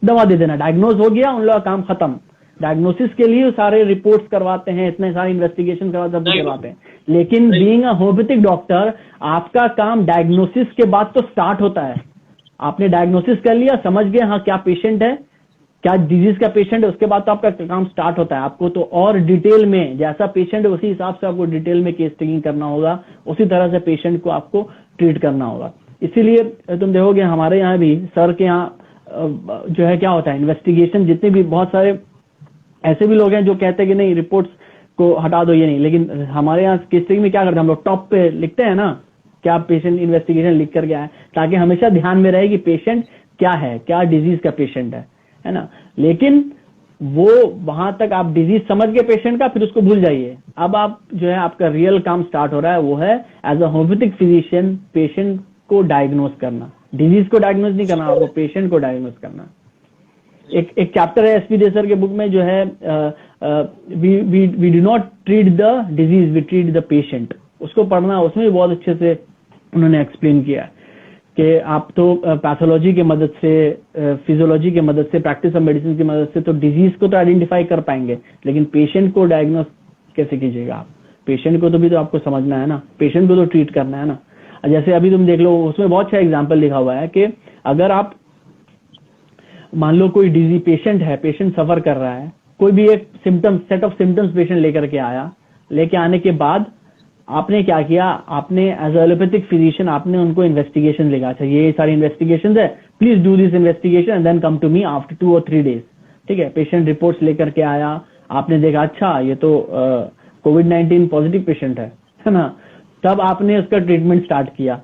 दवा दे देना। डायग्नोस हो गया, उन लोगों का काम खत्म। डायग्नोसिस के लिए सारे रिपोर्ट्स करवाते हैं, इतने सारे इन्वेस्टिगेशन करवाते हैं। लेकिन बीइंग अ होम्योपैथिक डॉक्टर आपका काम डायग्नोसिस के बाद तो स्टार्ट होता है। आपने डायग्नोसिस कर लिया, समझ गए हाँ क्या पेशेंट है, क्या डिजीज का पेशेंट है, उसके बाद तो आपका काम स्टार्ट होता है। आपको तो और डिटेल में जैसा पेशेंट है उसी हिसाब से आपको डिटेल में केस टेकिंग करना होगा, उसी तरह से पेशेंट को आपको ट्रीट करना होगा। इसीलिए तुम देखोगे हमारे यहाँ भी सर के यहाँ जो है क्या होता है, इन्वेस्टिगेशन, जितने भी बहुत सारे ऐसे भी लोग हैं जो कहते हैं कि नहीं रिपोर्ट्स को हटा दो, ये नहीं, लेकिन हमारे यहाँ केस टेकिंग में क्या करते हैं, हम लोग टॉप पे लिखते हैं ना क्या पेशेंट इन्वेस्टिगेशन लिख कर गया है, ताकि हमेशा ध्यान में रहे कि पेशेंट क्या है, क्या डिजीज का पेशेंट है ना। लेकिन वो वहां तक आप डिजीज समझ गए पेशेंट का, फिर उसको भूल जाइए। अब आप जो है आपका रियल काम स्टार्ट हो रहा है, वो है as a homeopathic physician patient को डायग्नोस करना। डिजीज को डायग्नोस नहीं करना, आपको पेशेंट को डायग्नोस करना। एक चैप्टर है एसपी देसर के बुक में जो है we do not treat the disease, we treat the patient. उसको पढ़ना, उसमें भी बहुत अच्छे से उन्होंने एक्सप्लेन किया कि आप तो पैथोलॉजी की मदद से, फिजियोलॉजी की मदद से, प्रैक्टिस ऑफ मेडिसिन की मदद से तो डिजीज को तो आइडेंटिफाई कर पाएंगे, लेकिन पेशेंट को डायग्नोस कैसे कीजिएगा आप? पेशेंट को तो भी तो आपको समझना है ना, पेशेंट को तो ट्रीट करना है ना। जैसे अभी तुम देख लो, उसमें बहुत अच्छा एग्जाम्पल लिखा हुआ है कि अगर आप मान लो कोई डिजीज पेशेंट है, पेशेंट सफर कर रहा है, कोई भी एक symptom, set of symptoms patient लेकर के आया, लेके आने के बाद आपने क्या किया, आपने एज एलोपैथिक फिजिशियन आपने उनको इन्वेस्टिगेशन लिखा, अच्छा ये सारी इन्वेस्टिगेशन है, please do this investigation and then come to me after 2 or 3 days। ठीक है, पेशेंट रिपोर्ट्स लेकर के आया, आपने देखा अच्छा ये तो कोविड-19 पॉजिटिव पेशेंट है ना, तब आपने उसका ट्रीटमेंट स्टार्ट किया।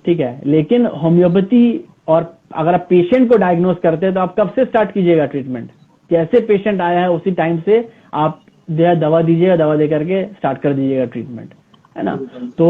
ठीक है, लेकिन होम्योपैथी, और अगर आप पेशेंट को डायग्नोस करते हैं तो आप कब से स्टार्ट कीजिएगा ट्रीटमेंट? जैसे पेशेंट आया है उसी टाइम से आप दवा दीजिएगा, दवा दे करके स्टार्ट कर दीजिएगा ट्रीटमेंट, है ना। तो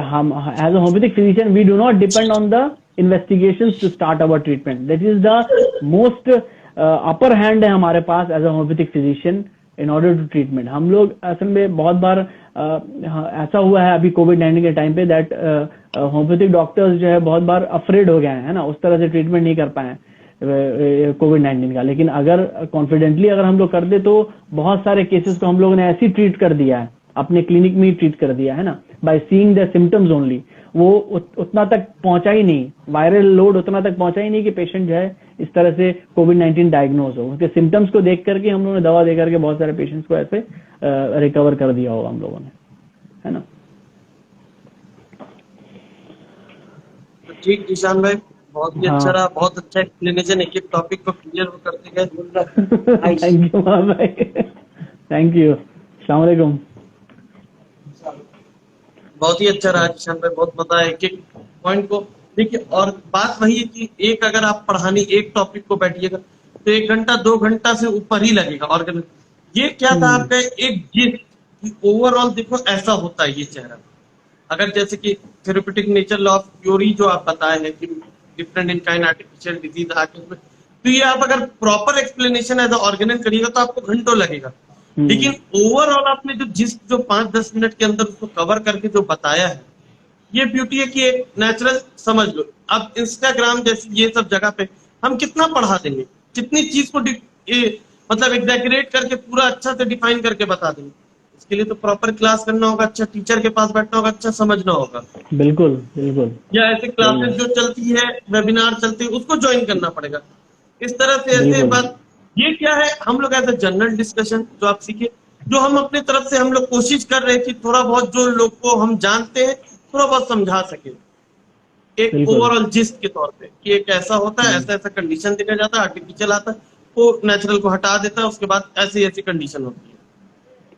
हम as a homeopathic physician we do not depend on the investigations to start our treatment. That is the most upper hand है हमारे पास as a homeopathic physician in order to treatment. हम लोग असल में बहुत बार ऐसा हुआ है अभी कोविड-19 के टाइम पे दैट होम्योपैथिक डॉक्टर्स जो है बहुत बार अफ्रेड हो गए हैं, है ना, उस तरह से ट्रीटमेंट नहीं कर पाए कोविड-19 का। लेकिन अगर कॉन्फिडेंटली अगर हम लोग कर दे तो बहुत सारे केसेस को हम लोगों ने ऐसे ही ट्रीट कर दिया है, अपने क्लिनिक में ही ट्रीट कर दिया है ना, by seeing the symptoms only. वो उतना तक पहुंचा ही नहीं, वायरल लोड उतना तक पहुंचा ही नहीं कि पेशेंट जो है इस तरह से कोविड-19 डायग्नोज हो। उसके सिम्टम्स को देख करके हम लोगों ने दवा दे करके बहुत सारे पेशेंट्स को ऐसे रिकवर कर दिया होगा हम लोगों ने, है ना। तो ठीक निशान भाई, बहुत ही अच्छा रहा, बहुत अच्छा एक्सप्लेनेशन, एक एक टॉपिक को क्लियर करते गए। थैंक यू भाई, थैंक यू। अस्सलाम वालेकुम। बहुत ही अच्छा रहा निशान भाई, बहुत मजा आया एक एक पॉइंट को। देखिए, और बात वही है कि एक अगर आप पढ़ानी एक टॉपिक को बैठिएगा तो 1 घंटा 2 घंटा से ऊपर ही लगेगा। और ये क्या था आपका एक जिस ओवरऑल देखो ऐसा होता है ये चेहरा। अगर जैसे कि थेरेप्यूटिक नेचर ऑफ क्यूरी जो आप बताए हैं कि different in kind artificial disease आके उसमें, तो ये आप अगर प्रॉपर एक्सप्लेनेशन एज ऑर्गेनन करिएगा तो आपको घंटों लगेगा। लेकिन ओवरऑल आपने जो 5-10 मिनट के अंदर उसको कवर करके जो बताया है, ये ब्यूटी है कि एक नेचुरल समझ लो। अब इंस्टाग्राम जैसे ये सब जगह पे हम कितना पढ़ा देंगे, कितनी चीज को मतलब एग्जैगरेट करके पूरा अच्छा से डिफाइन करके बता देंगे। इसके लिए तो प्रॉपर क्लास करना होगा, अच्छा टीचर के पास बैठना होगा, अच्छा समझना होगा। बिल्कुल बिल्कुल। या ऐसे क्लासेस जो चलती है, वेबिनार चलती है, उसको ज्वाइन करना पड़ेगा। इस तरह से ऐसे बात, ये क्या है, हम लोग एज ए जनरल डिस्कशन जो आप सीखे, जो हम अपनी तरफ से हम लोग कोशिश कर रहे हैं कि थोड़ा बहुत जो लोग को हम जानते हैं थोड़ा बहुत समझा सके, एक ओवरऑल जिस्ट के तौर पे कि एक ऐसा होता है, ऐसा ऐसा कंडीशन देखा जाता है, आर्टिफिशियल आता है, वो नेचुरल को हटा देता है, उसके बाद ऐसी ऐसी कंडीशन होती है।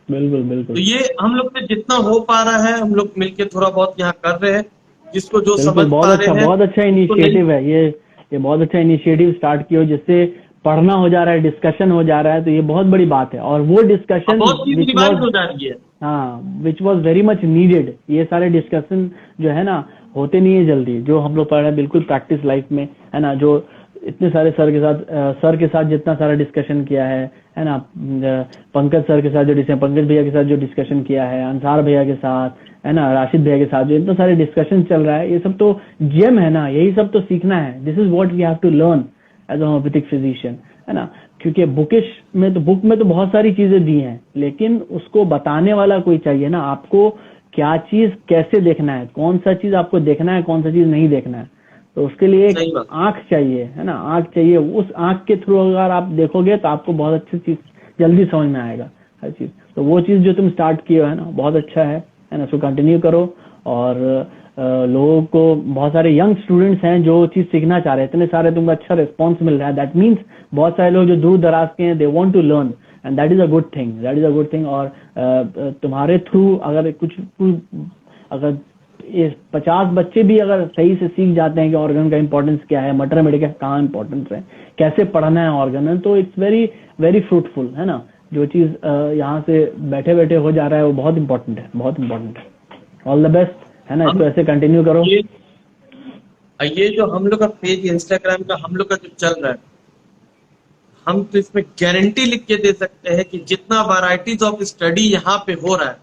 बिल्कुल बिल्कुल। तो ये हम लोग से जितना हो पा रहा है हम लोग मिलके थोड़ा बहुत यहाँ कर रहे हैं, जिसको जो समझ पा रहे हैं। बहुत अच्छा इनिशिएटिव है ये बहुत अच्छा इनिशिएटिव स्टार्ट किया जिससे पढ़ना हो जा रहा है, डिस्कशन हो जा रहा है, तो ये बहुत बड़ी बात है। और वो डिस्कशन रिवाइज हो जा रही है, हाँ, which was very much needed. ये सारे डिस्कशन जो है ना होते नहीं है जल्दी, जो हम लोग पढ़ रहे हैं बिल्कुल प्रैक्टिस लाइफ में, है ना, जो इतने सारे सर के साथ जितना सारा डिस्कशन किया है ना, पंकज सर के साथ जो पंकज भैया के साथ जो डिस्कशन किया है, अंसार भैया के साथ, है ना, राशिद भैया के साथ जो इतना सारे डिस्कशन चल रहा है, ये सब तो जेम है ना, यही सब तो सीखना है। This is what we have to learn as a homeopathic physician, है ना। क्योंकि बुक में तो बहुत सारी चीजें दी हैं, लेकिन उसको बताने वाला कोई चाहिए ना, आपको क्या चीज कैसे देखना है, कौन सा चीज आपको देखना है, कौन सा चीज नहीं देखना है। तो उसके लिए एक आंख चाहिए, है ना, आंख चाहिए। उस आंख के थ्रू अगर आप देखोगे तो आपको बहुत अच्छी चीज जल्दी समझ में आएगा हर चीज। तो वो चीज जो तुम स्टार्ट किए हो है ना, बहुत अच्छा है ना, उसको कंटिन्यू करो। और लोगों को, बहुत सारे यंग स्टूडेंट्स हैं जो चीज सीखना चाह रहे हैं, इतने सारे तुमको अच्छा रिस्पॉन्स मिल रहा है, दैट मीन्स बहुत सारे लोग जो दूर दराज के हैं, they want to learn and that is a good thing, that is a good thing. और तुम्हारे थ्रू अगर अगर 50 बच्चे भी अगर सही से सीख जाते हैं कि ऑर्गन का इंपॉर्टेंस क्या है, मैटरमेटिक का कहाँ इंपॉर्टेंस है, कैसे पढ़ना है ऑर्गन, तो इट्स वेरी वेरी फ्रूटफुल, है ना। जो चीज यहाँ से बैठे बैठे हो जा रहा है वो बहुत इंपॉर्टेंट है, बहुत इंपॉर्टेंट है। ऑल द बेस्ट, है ना, इसको ऐसे कंटिन्यू करो। ये जो हम लोग का पेज इंस्टाग्राम का हम लोग का जो चल रहा है, हम तो इसमें गारंटी लिख के दे सकते हैं कि जितना वैरायटीज ऑफ स्टडी यहाँ पे हो रहा है,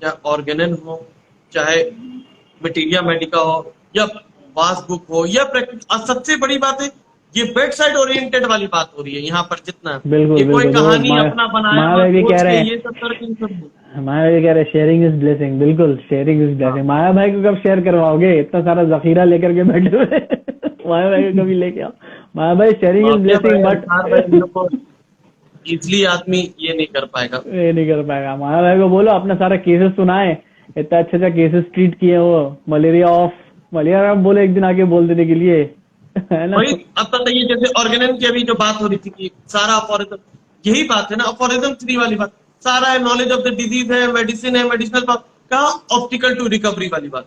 चाहे ऑर्गेनन हो, चाहे मटीरिया मेडिका हो, या वास बुक हो, या प्रैक्टिस, और सबसे बड़ी बात है ये बेड साइड ओरिएंटेड वाली बात हो रही है यहाँ पर। जितना बिल्कुल कोई कहानी अपना बनाया ये सब करके माया भाई कह रहे शेयरिंग इज ब्लेसिंग। बिल्कुल, शेयरिंग इज ब्लेसिंग। माया भाई को कब शेयर करवाओगे, इतना सारा जखीरा लेकर के बैठे हुए माया भाई को कभी लेके आओ। माया भाई शेयरिंग इज ब्लेसिंग, बट इसलिए आदमी ये नहीं कर पाएगा, माया भाई को बोलो अपना सारा केसेस सुनाए, इतना अच्छा केसेस ट्रीट किए हो, मलेरिया बोले एक दिन आके बोल देने के लिए, है ना। वही अब बताइए, जैसे ऑर्गेनन की अभी जो बात हो रही थी कि सारा अफोरिज्म, यही बात है ना, अफोरिज्म 3 वाली बात, सारा है नॉलेज ऑफ द डिजीज है, मेडिसिन है, मेडिसिनल बात, कहाँ ऑब्स्टिकल टू रिकवरी वाली बात।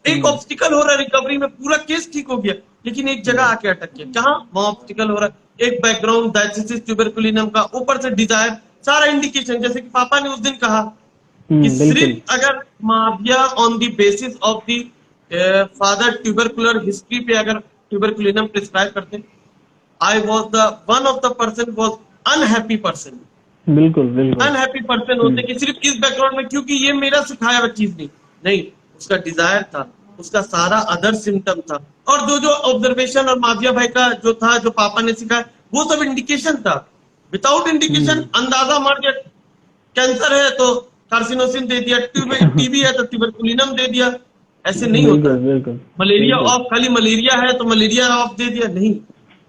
एक ऑब्स्टिकल हो रहा है रिकवरी में, पूरा केस ठीक हो गया, लेकिन एक जगह आके अटक गया। कहाँ? वहां ऑब्स्टिकल हो रहा है। एक बैकग्राउंड डायसिस ट्यूबरकुलिनम का, ऊपर से डिजायर, सारा इंडिकेशन, जैसे कि पापा ने उस दिन कहा कि सिर्फ अगर माविया on the basis of the father tubercular history पे अगर ट्यूबरकुलिनम प्रिस्क्राइब करते, I was the one of the person was unhappy person, बिल्कुल बिल्कुल अनहैप्पी पर्सन होते कि सिर्फ इस बैकग्राउंड में, क्योंकि ये मेरा सिखाया हुआ चीज नहीं, उसका डिजायर था, उसका सारा अदर सिम्टम था। और जो जो ऑब्जर्वेशन और माविया भाई का जो था, जो पापा ने सिखाया, वो सब इंडिकेशन था। विदाउट इंडिकेशन अंदाजा मार दिया, कैंसर है तो कार्सिनोसिन दे दिया, टीबी है तो ट्यूबरकुलिनम दे दिया। ऐसे नहीं होता बिल्कुल है। बिल्कुल मलेरिया बिल्कुल ऑफ, खाली मलेरिया है तो मलेरिया ऑफ दे दिया, नहीं।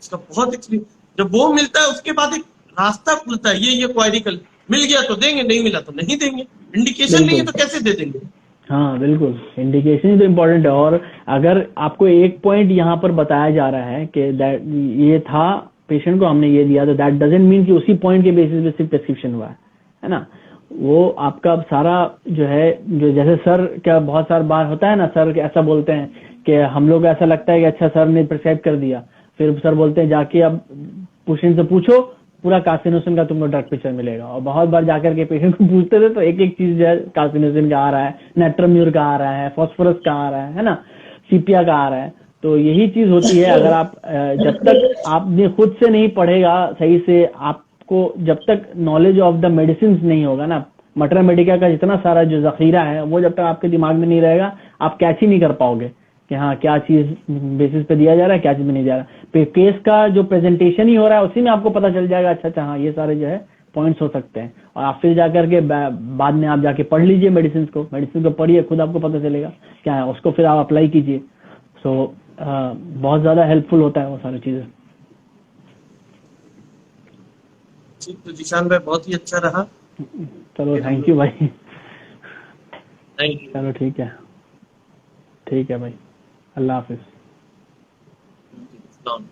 उसका बहुत एक्सपीरियंस, जब वो मिलता है उसके बाद एक रास्ता खुलता है, ये क्वारिकल मिल गया तो देंगे, नहीं मिला तो नहीं देंगे। इंडिकेशन नहीं है बिल्कुल। तो कैसे दे देंगे? हाँ बिल्कुल, इंडिकेशन ही तो इम्पोर्टेंट है। और अगर आपको एक पॉइंट यहाँ पर बताया जा रहा है कि दैट ये था, पेशेंट को हमने ये दिया, तो दैट डजंट मीन कि उसी पॉइंट के बेसिस पे सिर्फ प्रिस्क्रिप्शन हुआ है ना। वो आपका सारा जो है, जो जैसे सर क्या बहुत सारी बार होता है ना, सर ऐसा बोलते हैं कि हम लोग ऐसा लगता है कि अच्छा सर ने प्रिस्क्राइब कर दिया, फिर सर बोलते हैं जाके अब पेशेंट से पूछो, पूरा कार्सिनोसिन का तुमको ड्रग पिक्चर मिलेगा। और बहुत बार जाकर के पेशेंट को पूछते थे तो एक एक चीज जो है कार्सिनोसिन का आ रहा है, नेट्रोम्यूर का आ रहा है, फास्फोरस का आ रहा है ना, सीपिया का आ रहा है। तो यही चीज होती है, अगर आप जब तक आपने खुद से नहीं पढ़ेगा सही से, आपको जब तक नॉलेज ऑफ द मेडिसिन नहीं होगा ना, मटर मेडिका का जितना सारा जो जखीरा है वो जब तक आपके दिमाग में नहीं रहेगा, आप कैच ही नहीं कर पाओगे कि हाँ क्या चीज बेसिस पे दिया जा रहा है, क्या चीज में नहीं जा रहा। केस का जो प्रेजेंटेशन ही हो रहा है उसी में आपको पता चल जाएगा, अच्छा अच्छा हाँ ये सारे जो है पॉइंट्स हो सकते हैं। और आप फिर जाकर के बाद में आप जाके पढ़ लीजिए मेडिसिन को पढ़िए, खुद आपको पता चलेगा क्या है, उसको फिर आप अप्लाई कीजिए। सो बहुत ज्यादा हेल्पफुल होता है वो सारी चीजें। ठीक, तो जिशान भाई बहुत ही अच्छा रहा। चलो थैंक यू भाई। Thank you. चलो ठीक है भाई, अल्लाह हाफिज। Down.